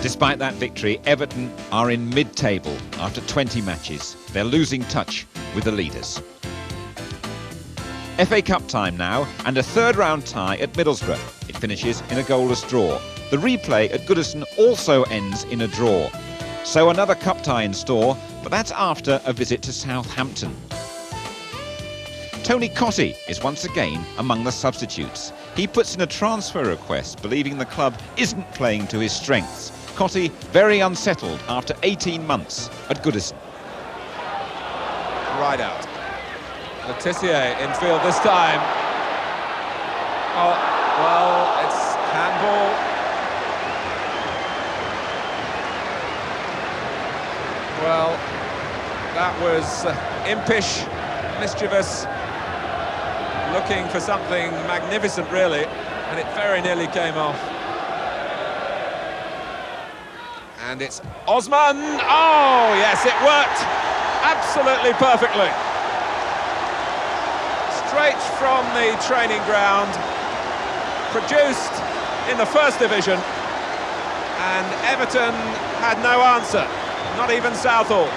Despite that victory, Everton are in mid-table after 20 matches. They're losing touch with the leaders. FA Cup time now, and a third-round tie at Middlesbrough. It finishes in a goalless draw. The replay at Goodison also ends in a draw. So another cup tie in store, but that's after a visit to Southampton. Tony Cottee is once again among the substitutes. He puts in a transfer request, believing the club isn't playing to his strengths. Cottee very unsettled after 18 months at Goodison. Right out. Letitia in field this time. Oh, well, it's handball. Well, that was impish, mischievous, looking for something magnificent, really, and it very nearly came off. And it's Osman. Oh, yes, it worked absolutely perfectly. Straight from the training ground, produced in the first division, and Everton had no answer, not even Southall.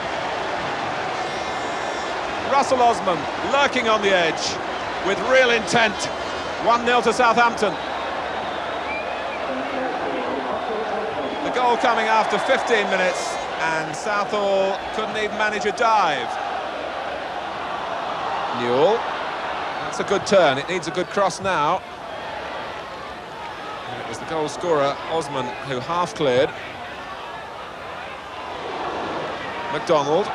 Russell Osman lurking on the edge with real intent. 1-0 to Southampton. The goal coming after 15 minutes, and Southall couldn't even manage a dive. Newell, that's a good turn, it needs a good cross now. And it was the goal scorer, Osman, who half-cleared. McDonald,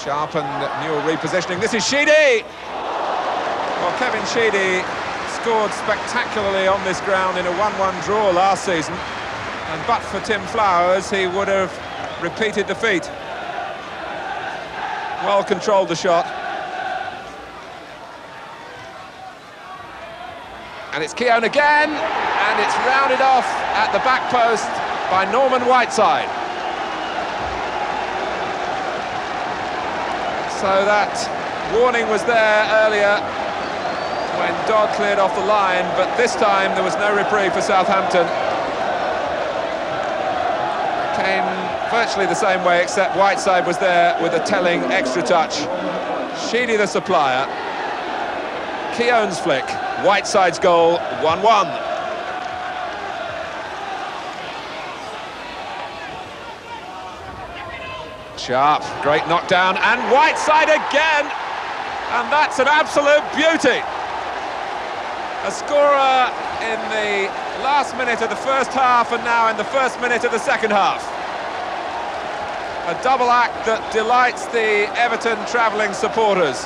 sharp and Newell repositioning. This is Sheedy! Well, Kevin Sheedy scored spectacularly on this ground in a 1-1 draw last season, and but for Tim Flowers, he would have repeated the feat. Well controlled the shot. And it's Keown again, and it's rounded off at the back post by Norman Whiteside. So that warning was there earlier when Dodd cleared off the line, but this time there was no reprieve for Southampton. It came virtually the same way, except Whiteside was there with a telling extra touch. Sheedy the supplier, Keown's flick, Whiteside's goal, 1-1. Sharp, great knockdown, and Whiteside again, and that's an absolute beauty. A scorer in the last minute of the first half and now in the first minute of the second half. A double act that delights the Everton travelling supporters.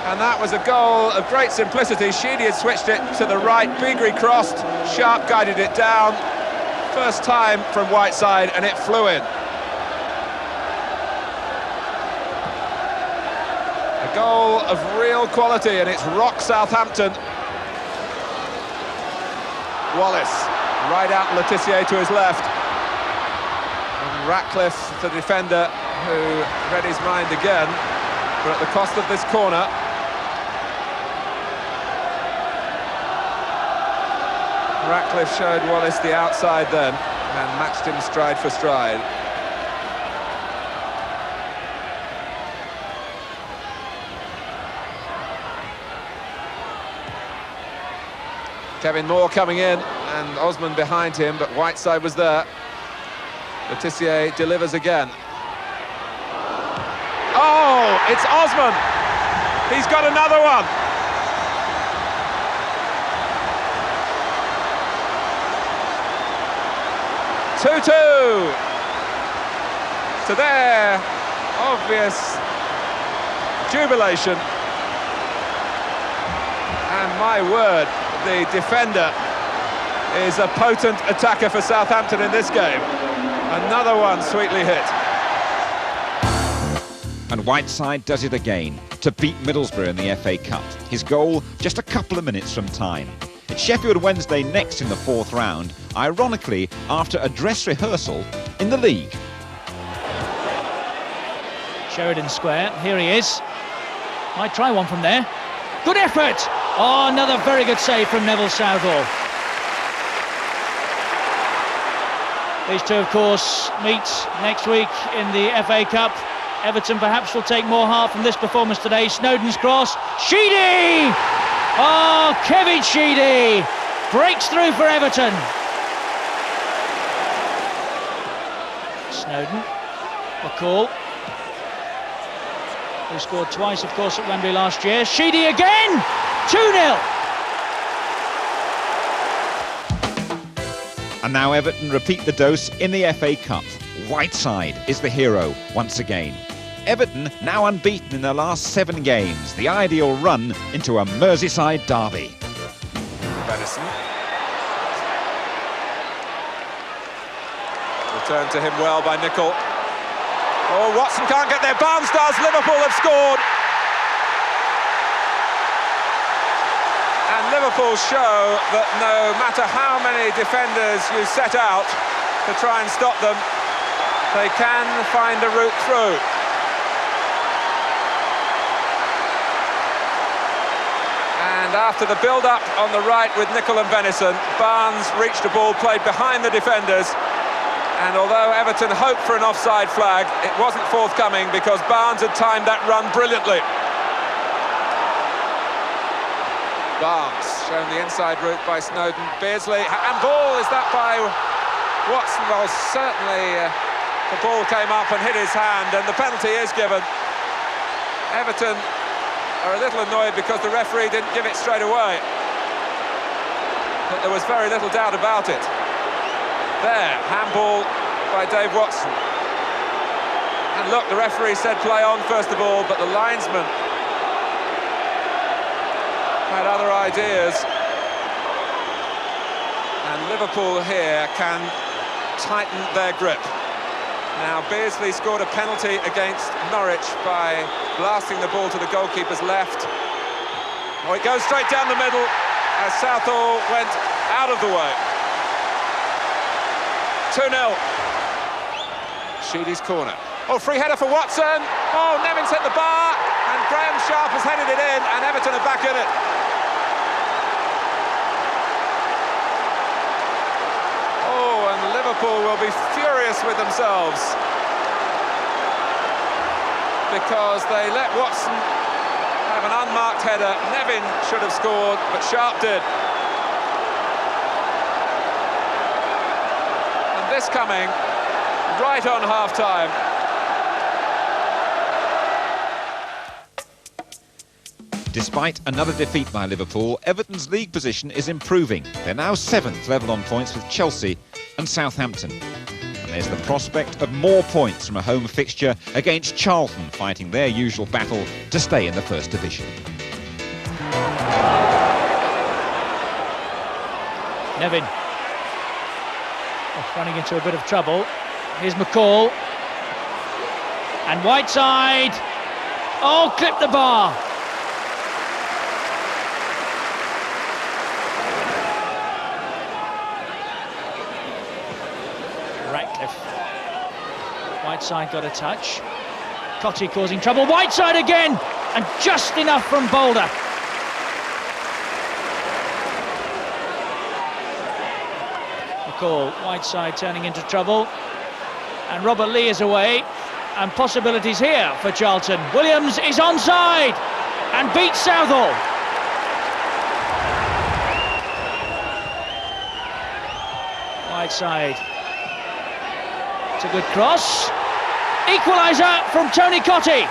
And that was a goal of great simplicity. Sheedy had switched it to the right, Beagrie crossed, Sharp guided it down. First time from Whiteside, and it flew in. A goal of real quality, and it's rock Southampton. Wallace, right out Letitia to his left. And Ratcliffe, the defender, who read his mind again, but at the cost of this corner. Ratcliffe showed Wallace the outside then, and matched him stride for stride. Kevin Moore coming in, and Osman behind him, but Whiteside was there. Letitia delivers again. Oh, it's Osman! He's got another one! Two-two! To their obvious jubilation. And my word, the defender is a potent attacker for Southampton in this game. Another one sweetly hit. And Whiteside does it again to beat Middlesbrough in the FA Cup. His goal just a couple of minutes from time. It's Sheffield Wednesday next in the fourth round, ironically after a dress rehearsal in the league. Sheridan Square, here he is. Might try one from there. Good effort! Oh, another very good save from Neville Southall. These two, of course, meet next week in the FA Cup. Everton perhaps will take more heart from this performance today. Snowden's cross. Sheedy! Oh, Kevin Sheedy breaks through for Everton. Snowden. McCall. who scored twice, of course, at Wembley last year. Sheedy again! 2-0! And now Everton repeat the dose in the FA Cup. Whiteside is the hero once again. Everton now unbeaten in their last 7 games. The ideal run into a Merseyside derby. Benison. Returned to him well by Nicol. Oh, Watson can't get there. Barnes does. Liverpool have scored. And Liverpool show that no matter how many defenders you set out to try and stop them, they can find a route through. And after the build-up on the right with Nicol and Benison, Barnes reached a ball played behind the defenders. And although Everton hoped for an offside flag, it wasn't forthcoming because Barnes had timed that run brilliantly. Barnes shown the inside route by Snowden. Beardsley, and ball, is that by Watson? Well, certainly the ball came up and hit his hand, and the penalty is given. Everton are a little annoyed because the referee didn't give it straight away. But there was very little doubt about it. There, handball by Dave Watson. And look, the referee said play on first of all, but the linesman had other ideas. And Liverpool here can tighten their grip. Now, Beardsley scored a penalty against Norwich by blasting the ball to the goalkeeper's left. Oh, it goes straight down the middle as Southall went out of the way. 2-0. Sheedy's corner. Oh, free header for Watson. Oh, Nevin's hit the bar, and Graham Sharp has headed it in, and Everton are back in it. Oh, and Liverpool will be furious with themselves because they let Watson have an unmarked header. Nevin should have scored, but Sharp did. This coming right on half-time. Despite another defeat by Liverpool, Everton's league position is improving. They're now 7th, level on points with Chelsea and Southampton. And there's the prospect of more points from a home fixture against Charlton, fighting their usual battle to stay in the First Division. Nevin. Running into a bit of trouble. Here's McCall. And Whiteside. Oh, clipped the bar. Ratcliffe. Whiteside got a touch. Cottee causing trouble. Whiteside again. And just enough from Boulder. Whiteside turning into trouble, and Robert Lee is away, and possibilities here for Charlton. Williams is onside and beats Southall. Whiteside, it's a good cross. Equaliser from Tony Cottee.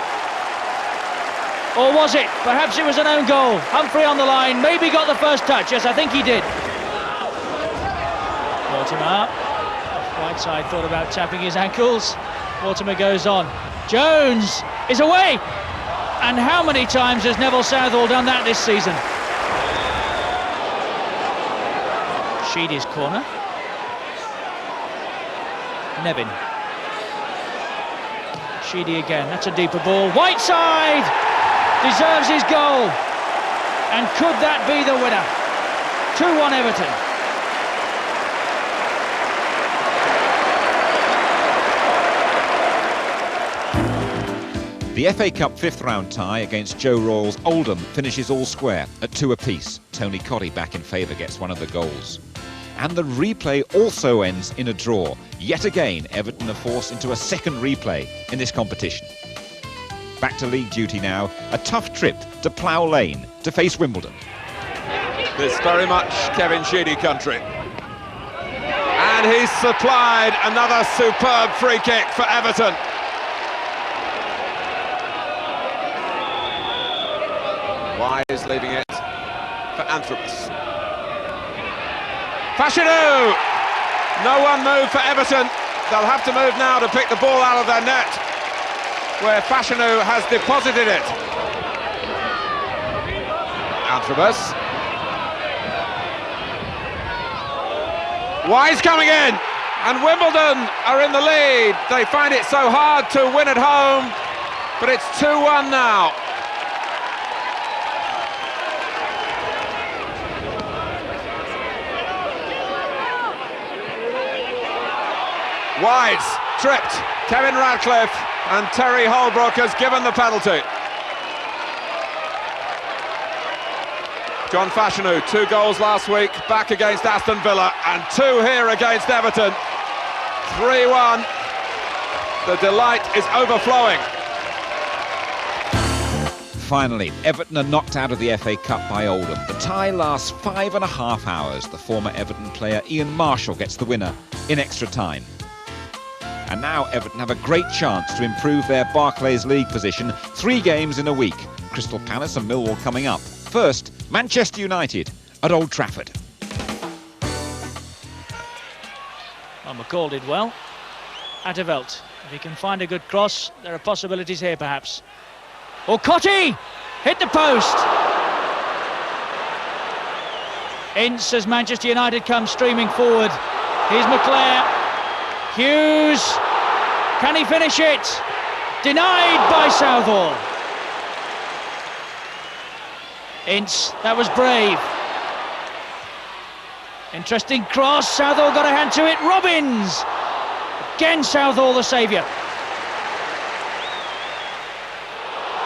Or was it? Perhaps it was an own goal. Humphrey on the line, maybe got the first touch. Yes, I think he did. Mortimer. Whiteside thought about tapping his ankles. Mortimer goes on. Jones is away. And how many times has Neville Southall done that this season? Sheedy's corner. Nevin. Sheedy again. That's a deeper ball. Whiteside deserves his goal. And could that be the winner? 2-1 Everton. The FA Cup 5th round tie against Joe Royal's Oldham finishes all square at 2 apiece. Tony Cottee back in favour gets one of the goals. And the replay also ends in a draw. Yet again, Everton are forced into a second replay in this competition. Back to league duty now, a tough trip to Plough Lane to face Wimbledon. It's very much Kevin Sheedy country. And he's supplied another superb free kick for Everton. Wise leaving it for Anthropos. Fashanu! No one moved for Everton. They'll have to move now to pick the ball out of their net, where Fashanu has deposited it. Anthropos. Wise coming in, and Wimbledon are in the lead. They find it so hard to win at home, but it's 2-1 now. Wise tripped. Kevin Radcliffe and Terry Holbrook has given the penalty. John Fashanu, 2 goals last week, back against Aston Villa, and 2 here against Everton. 3-1. The delight is overflowing. Finally, Everton are knocked out of the FA Cup by Oldham. The tie lasts 5.5 hours. The former Everton player Ian Marshall gets the winner in extra time. And now Everton have a great chance to improve their Barclays League position. 3 games in a week. Crystal Palace and Millwall coming up. First, Manchester United at Old Trafford. Well, McCall did well. Atevelt, if he can find a good cross, there are possibilities here perhaps. Oh, Cottee! Hit the post! Ince as Manchester United come streaming forward. Here's McClare. Hughes, can he finish it? Denied by Southall. Ince, that was brave. Interesting cross, Southall got a hand to it. Robbins! Again Southall the saviour.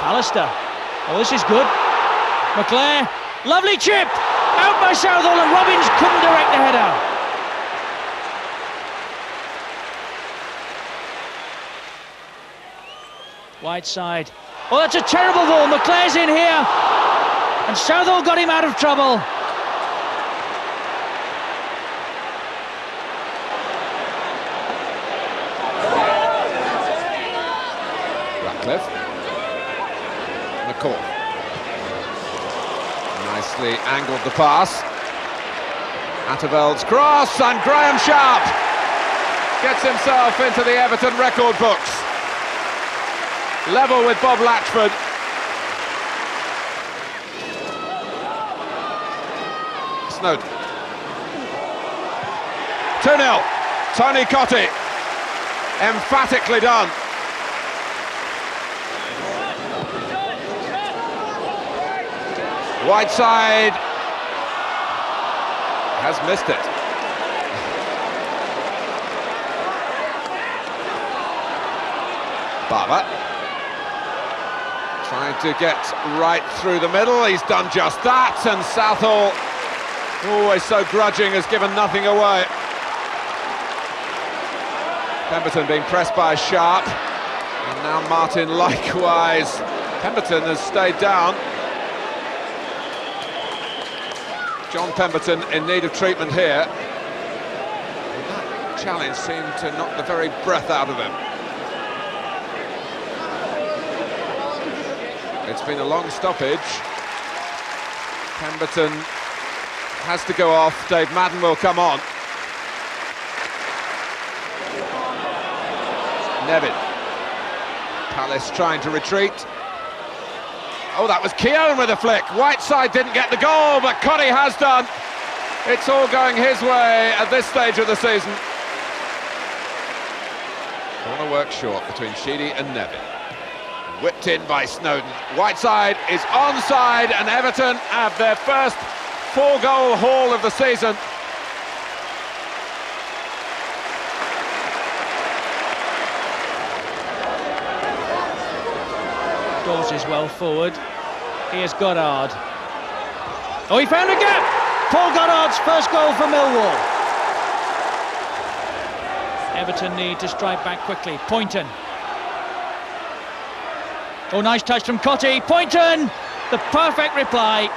Alistair, oh this is good. McClare, lovely chip! Out by Southall and Robbins couldn't direct the header. Wide side. Oh, that's a terrible ball. McClare's in here. And Southall got him out of trouble. Radcliffe. McCall. Nicely angled the pass. Atteveld's cross, and Graham Sharp gets himself into the Everton record books. Level with Bob Latchford. Snowden. 2-0. Tony Cottee. Emphatically done. Whiteside has missed it. Barber. Trying to get right through the middle, he's done just that, and Southall, always so grudging, has given nothing away. Pemberton being pressed by Sharp, and now Martin likewise. Pemberton has stayed down. John Pemberton in need of treatment here. And that challenge seemed to knock the very breath out of him. It's been a long stoppage. Pemberton has to go off. Dave Madden will come on. Nevin. Palace trying to retreat. Oh, that was Keown with a flick. Whiteside didn't get the goal, but Cottee has done. It's all going his way at this stage of the season. Corner work short between Sheedy and Nevin. Whipped in by Snowden. Whiteside is onside, and Everton have their first 4-goal haul of the season. Dawes is well forward. Here's Goddard. Oh, he found a gap! Paul Goddard's first goal for Millwall. Everton need to strike back quickly. Poynton. Oh, nice touch from Cottee. Poynton, the perfect reply.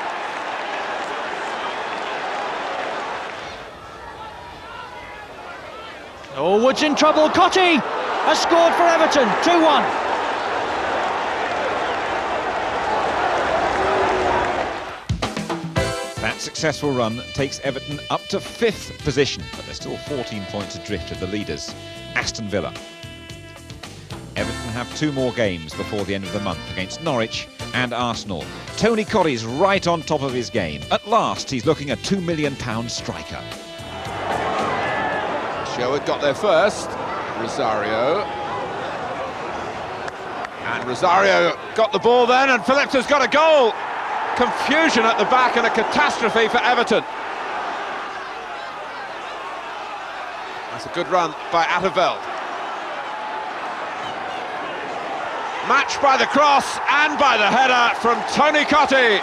Oh, Wood's in trouble. Cottee has scored for Everton. 2-1. That successful run takes Everton up to 5th position, but they're still 14 points adrift of the leaders, Aston Villa. Everton have 2 more games before the end of the month against Norwich and Arsenal. Tony Cotty's right on top of his game. At last, he's looking a £2 million striker. Sherwood got there first. Rosario. And Rosario got the ball then, and Phillips's got a goal. Confusion at the back and a catastrophe for Everton. That's a good run by Atterveld. Matched by the cross and by the header from Tony Cotty.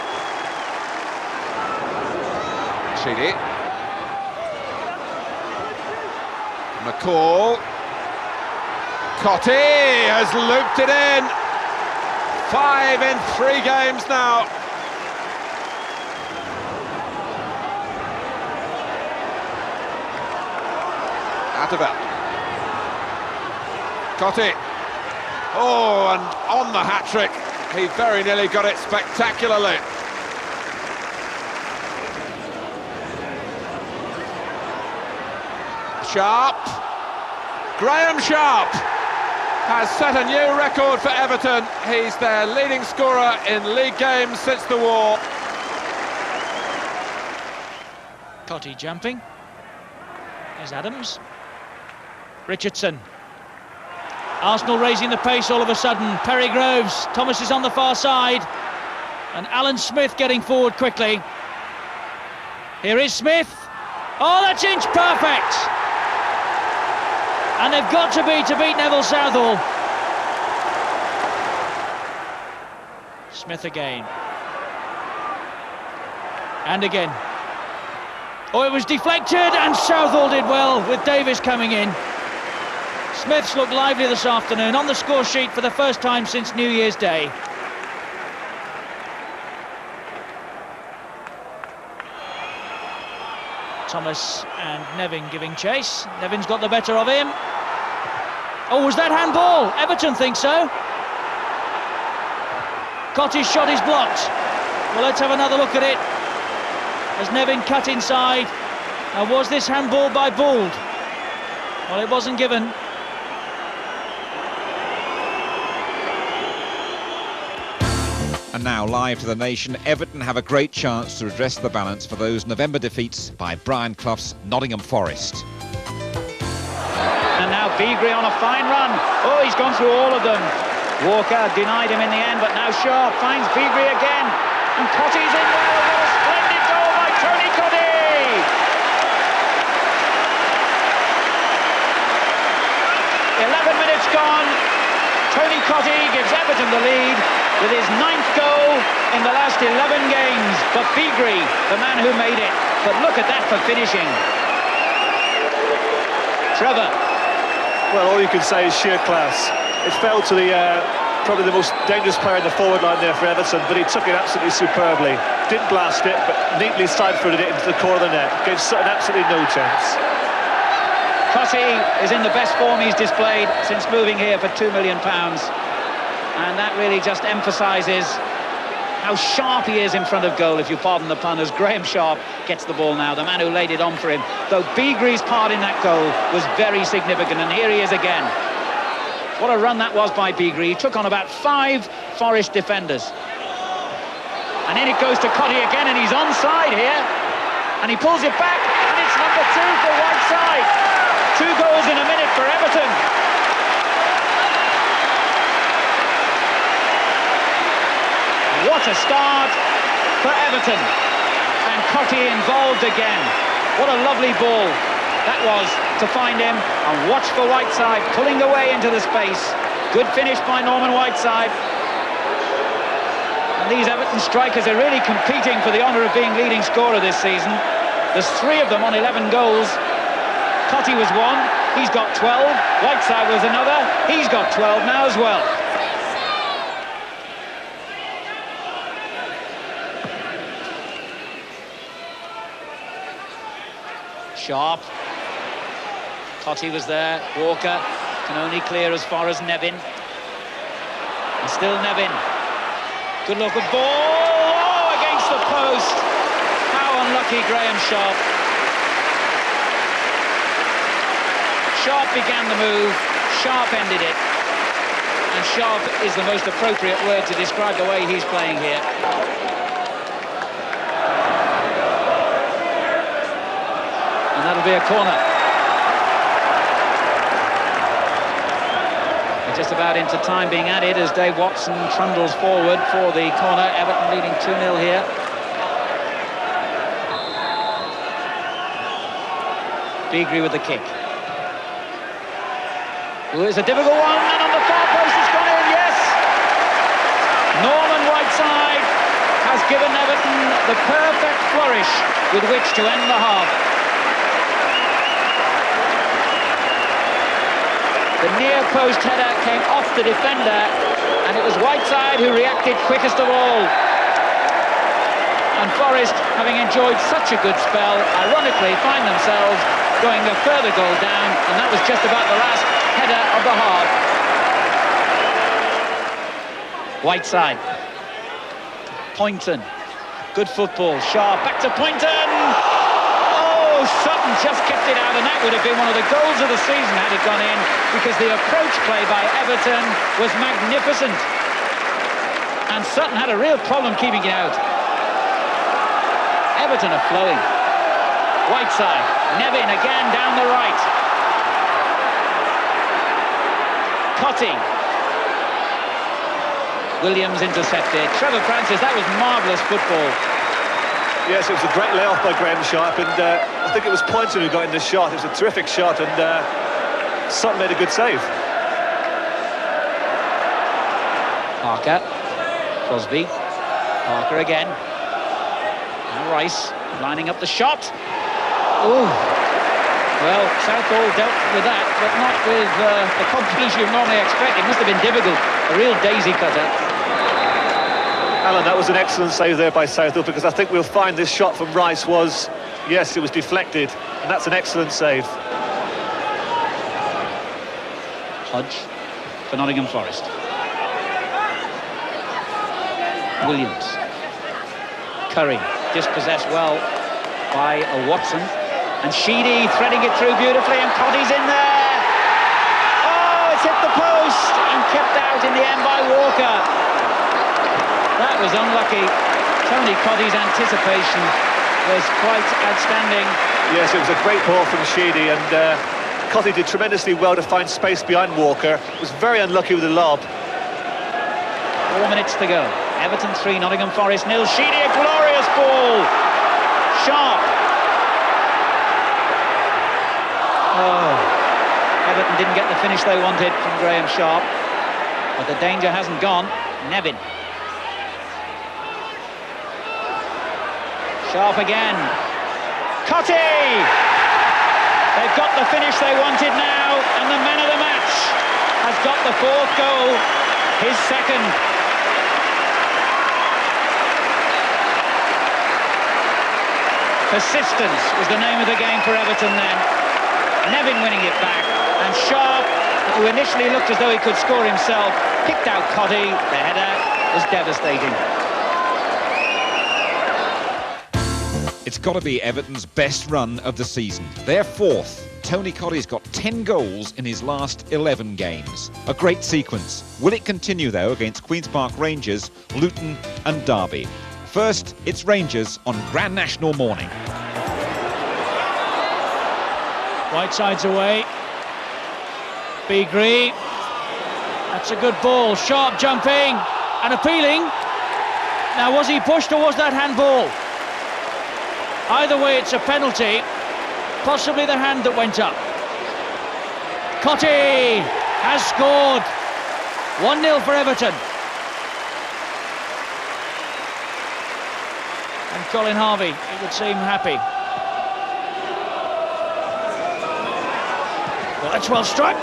Sheedy. McCall. Cotty has looped it in. 5 in 3 games now. Atterveld. Cotty. Oh, and on the hat-trick, he very nearly got it spectacularly. Sharp. Graham Sharp has set a new record for Everton. He's their leading scorer in league games since the war. Cotty jumping. There's Adams. Richardson. Arsenal raising the pace all of a sudden. Perry Groves. Thomas is on the far side. And Alan Smith getting forward quickly. Here is Smith. Oh, that's inch perfect. And they've got to beat Neville Southall. Smith again. And again. Oh, it was deflected, and Southall did well with Davis coming in. Smith's looked lively this afternoon, on the score sheet for the first time since New Year's Day. Thomas and Nevin giving chase. Nevin's got the better of him. Oh, was that handball? Everton think so. Cotty's shot is blocked. Well, let's have another look at it. As Nevin cut inside. Now, was this handball by Bould? Well, it wasn't given. And now, live to the nation, Everton have a great chance to redress the balance for those November defeats by Brian Clough's Nottingham Forest. And now Beagrie on a fine run. Oh, he's gone through all of them. Walker denied him in the end, but now Sharp finds Beagrie again. And Cotty's in there. What a splendid goal by Tony Cotty! 11 minutes gone. Tony Cotty gives Everton the lead with his 9th goal in the last 11 games. But Beagrie, the man who made it. But look at that for finishing. Trevor. Well, all you can say is sheer class. It fell to the probably the most dangerous player in the forward line there for Everton, but he took it absolutely superbly. Didn't blast it, but neatly side-footed it into the corner of the net. Gave Sutton absolutely no chance. Cotty is in the best form he's displayed since moving here for £2 million. And that really just emphasises how sharp he is in front of goal, if you pardon the pun, as Graham Sharp gets the ball now, the man who laid it on for him. Though Beagrie's part in that goal was very significant, and here he is again. What a run that was by Beagrie. He took on about 5 Forest defenders. And in it goes to Cotty again, and he's onside here. And he pulls it back, and it's number 2 for Whiteside. 2 goals in a minute for Everton. What a start for Everton. And Cotty involved again. What a lovely ball that was to find him, and watch for Whiteside pulling away into the space. Good finish by Norman Whiteside. And these Everton strikers are really competing for the honour of being leading scorer this season. There's 3 of them on 11 goals. Cotty was 1, he's got 12. Whiteside was another, he's got 12 now as well. Sharp. Cotty was there. Walker can only clear as far as Nevin. And still Nevin. Good look at ball. Oh, against the post. How on unlucky, Graham Sharp. Sharp began the move, Sharp ended it. And sharp is the most appropriate word to describe the way he's playing here. And that'll be a corner. We're just about into time being added as Dave Watson trundles forward for the corner. Everton leading 2-0 here. Beagrie with the kick. Ooh, it's a difficult one, and on the far post it's gone in, yes! Norman Whiteside has given Everton the perfect flourish with which to end the half. The near post header came off the defender, and it was Whiteside who reacted quickest of all. And Forest, having enjoyed such a good spell, ironically find themselves going a further goal down, and that was just about the last header of the half. Whiteside. Poynton. Good football. Sharp back to Poynton. Oh, Sutton just kept it out, and that would have been one of the goals of the season had it gone in, because the approach play by Everton was magnificent. And Sutton had a real problem keeping it out. Everton are flowing. Whiteside. Nevin again down the right. Cotty. Williams intercepted. Trevor Francis, that was marvellous football. Yes, it was a great layoff by Graham Sharp, and I think it was Poynton who got in the shot. It was a terrific shot, and Sutton made a good save. Parker. Crosby. Parker again. And Rice lining up the shot. Ooh. Well, Southall dealt with that, but not with the confidence you normally expect. It must have been difficult. A real daisy cutter. Alan, that was an excellent save there by Southall, because I think we'll find this shot from Rice was, yes, it was deflected, and that's an excellent save. Hodge for Nottingham Forest. Williams. Curry, dispossessed well by Watson. And Sheedy threading it through beautifully, and Cotty's in there. Oh, it's hit the post and kept out in the end by Walker. That was unlucky. Tony Cotty's anticipation was quite outstanding. Yes, it was a great ball from Sheedy, and Cotty did tremendously well to find space behind Walker. Was very unlucky with the lob. 4 minutes to go. Everton 3, Nottingham Forest 0. Sheedy, a glorious ball. Sharp. Oh, Everton didn't get the finish they wanted from Graham Sharp, but the danger hasn't gone. Nevin. Sharp again. Cotty! They've got the finish they wanted now, and the man of the match has got the 4th goal, his 2nd. Persistence was the name of the game for Everton then. Nevin winning it back, and Sharp, who initially looked as though he could score himself, picked out Cotty. The header was devastating. It's got to be Everton's best run of the season. They're 4th. Tony Cotty's got 10 goals in his last 11 games. A great sequence. Will it continue, though, against Queen's Park Rangers, Luton and Derby? First, it's Rangers on Grand National morning. Whiteside's away. Beagrie. That's a good ball. Sharp jumping and appealing. Now, was he pushed or was that handball? Either way, it's a penalty. Possibly the hand that went up. Cotty has scored. 1-0 for Everton. And Colin Harvey, it would seem, happy. Well, that's well struck.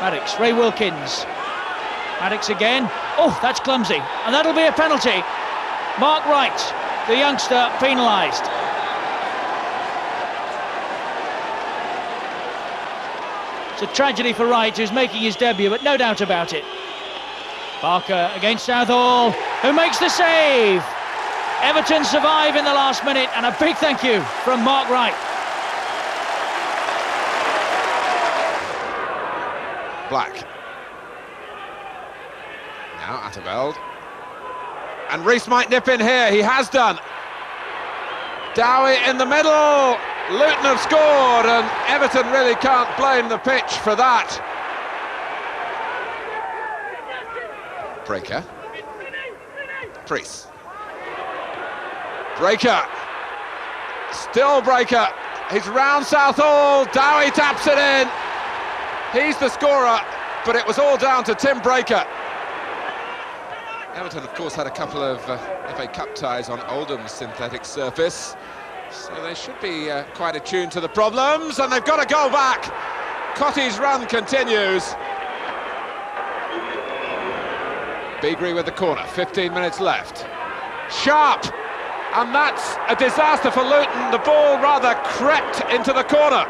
Maddox, Ray Wilkins. Maddox again. Oh, that's clumsy. And that'll be a penalty. Mark Wright, the youngster, penalised. It's a tragedy for Wright, who's making his debut, but no doubt about it. Barker against Southall, who makes the save. Everton survive in the last minute, and a big thank you from Mark Wright. Black. Now Atterveld. And Rees might nip in here, he has done. Dowie in the middle. Luton have scored, and Everton really can't blame the pitch for that. Breaker. Priest. Breaker. Still Breaker. He's round Southall. Dowie taps it in. He's the scorer, but it was all down to Tim Breaker. Everton, of course, had a couple of FA Cup ties on Oldham's synthetic surface, so they should be quite attuned to the problems, and they've got to go back. Cotty's run continues. Beagrie with the corner, 15 minutes left. Sharp, and that's a disaster for Luton. The ball rather crept into the corner.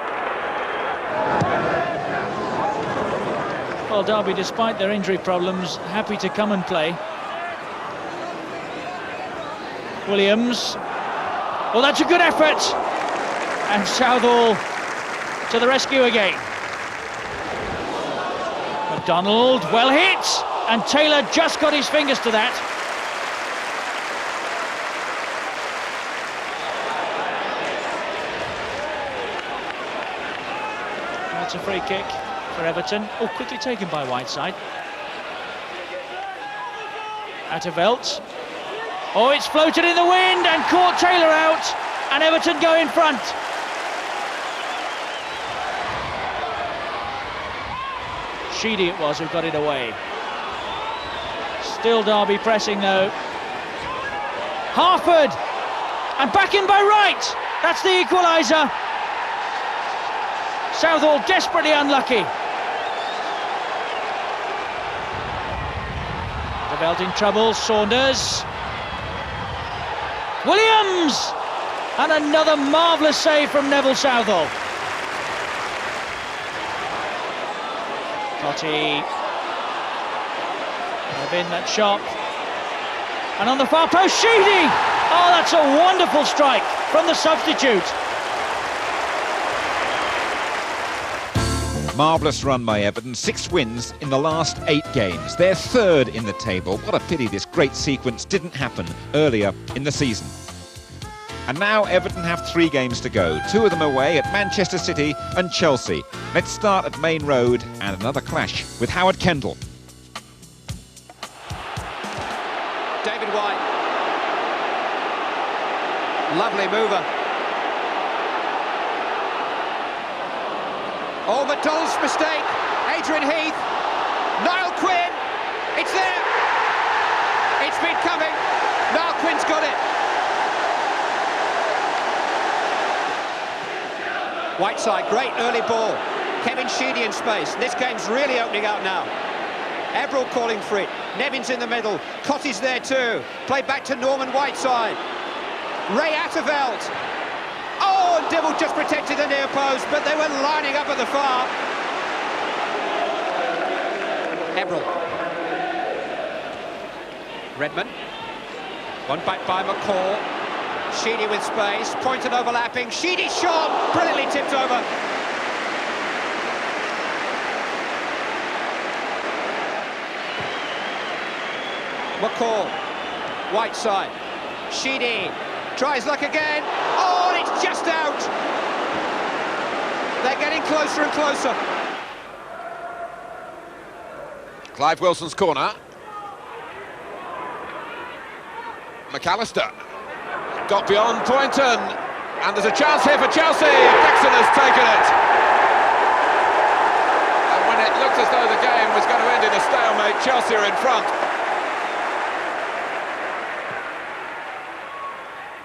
Well, Derby, despite their injury problems, happy to come and play. Williams. Well, that's a good effort. And Southall to the rescue again. McDonald, well hit. And Taylor just got his fingers to that. That's a free kick for Everton. Oh, quickly taken by Whiteside. Atterveld. Oh, it's floated in the wind and caught Taylor out, and Everton go in front. Sheedy it was who got it away. Still Derby pressing though. Harford, and back in by Wright. That's the equaliser. Southall desperately unlucky. Atterveld in trouble. Saunders. Williams! And another marvellous save from Neville Southall. Cotty. Within that shot. And on the far post, Sheedy! Oh, that's a wonderful strike from the substitute. Marvellous run by Everton, 6 wins in the last 8 games. They're third in the table. What a pity this great sequence didn't happen earlier in the season. And now Everton have 3 games to go, 2 of them away at Manchester City and Chelsea. Let's start at Main Road and another clash with Howard Kendall. David White. Lovely mover. Oh, McDonald's mistake. Adrian Heath. Niall Quinn. It's there. It's been coming. Niall Quinn's got it. Whiteside, great early ball. Kevin Sheedy in space. This game's really opening up now. Everall calling for it. Nevin's in the middle. Cotty's there too. Play back to Norman Whiteside. Ray Atterveld. Oh, and Dibble just protected the near post, but they were lining up at the far. Everall. Redmond. One back by McCall. Sheedy with space. Pointed overlapping. Sheedy shot. Brilliantly tipped over. McCall. Whiteside. Sheedy. Tries luck again. Oh, and it's just out. They're getting closer and closer. Clive Wilson's corner. McAllister. Got beyond Poynton. And there's a chance here for Chelsea. Dixon has taken it. And when it looked as though the game was going to end in a stalemate, Chelsea are in front.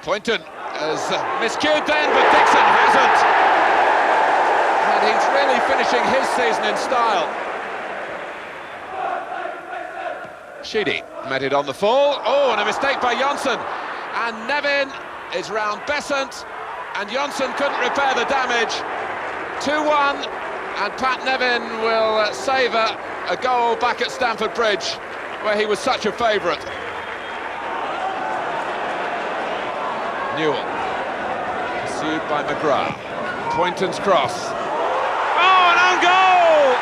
Poynton has miscued then, but Dixon hasn't. And he's really finishing his season in style. Sheedy met it on the fall. Oh, and a mistake by Johnson. And Nevin is round Besant, and Johnson couldn't repair the damage. 2-1, and Pat Nevin will savour a goal back at Stamford Bridge, where he was such a favourite. Newell, pursued by McGrath. Poynton's cross. Oh, an own goal!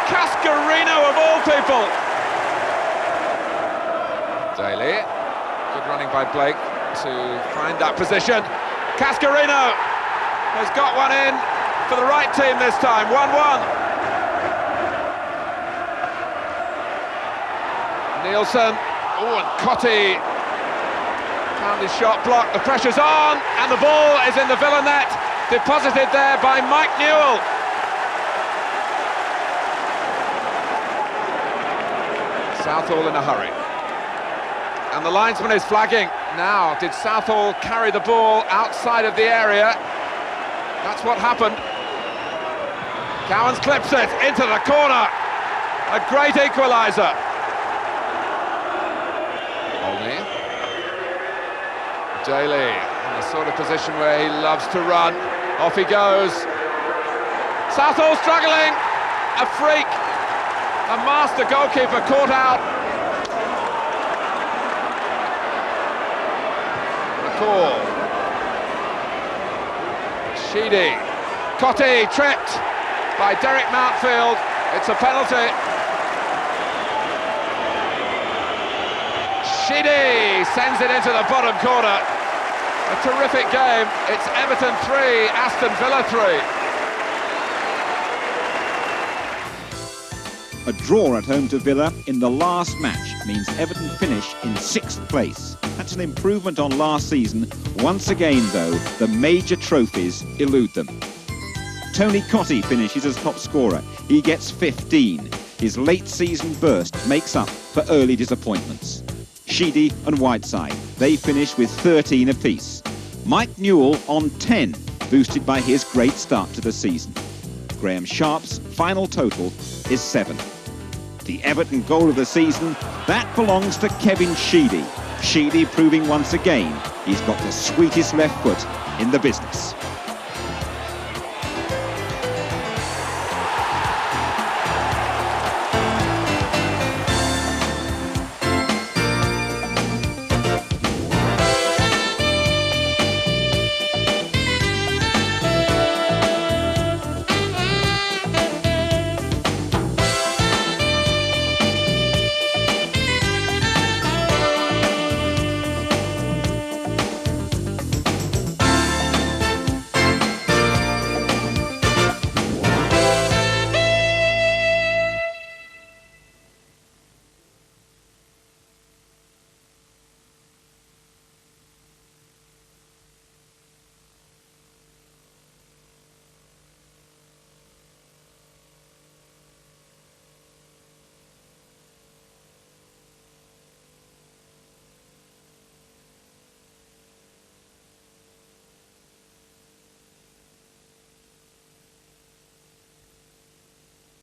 Cascarino of all people. Daly, good running by Blake to find that position. Cascarino has got one in for the right team this time. 1-1. Nielsen, oh, and Cotty found his shot blocked, the pressure's on, and the ball is in the Villa net, deposited there by Mike Newell. Southall in a hurry. And the linesman is flagging. Now, did Southall carry the ball outside of the area? That's what happened. Cowans clips it into the corner. A great equaliser. Daly, in the sort of position where he loves to run. Off he goes. Southall struggling. A freak. A master goalkeeper caught out. McCall. Sheedy. Cotty tripped by Derek Mountfield. It's a penalty. Sheedy sends it into the bottom corner. A terrific game. It's Everton 3, Aston Villa 3. A draw at home to Villa in the last match means Everton finish in 6th place. That's an improvement on last season. Once again, though, the major trophies elude them. Tony Cotty finishes as top scorer. He gets 15. His late season burst makes up for early disappointments. Sheedy and Whiteside, they finish with 13 apiece. Mike Newell on 10, boosted by his great start to the season. Graham Sharp's final total is 7. The Everton goal of the season, that belongs to Kevin Sheedy. Sheedy proving once again he's got the sweetest left foot in the business.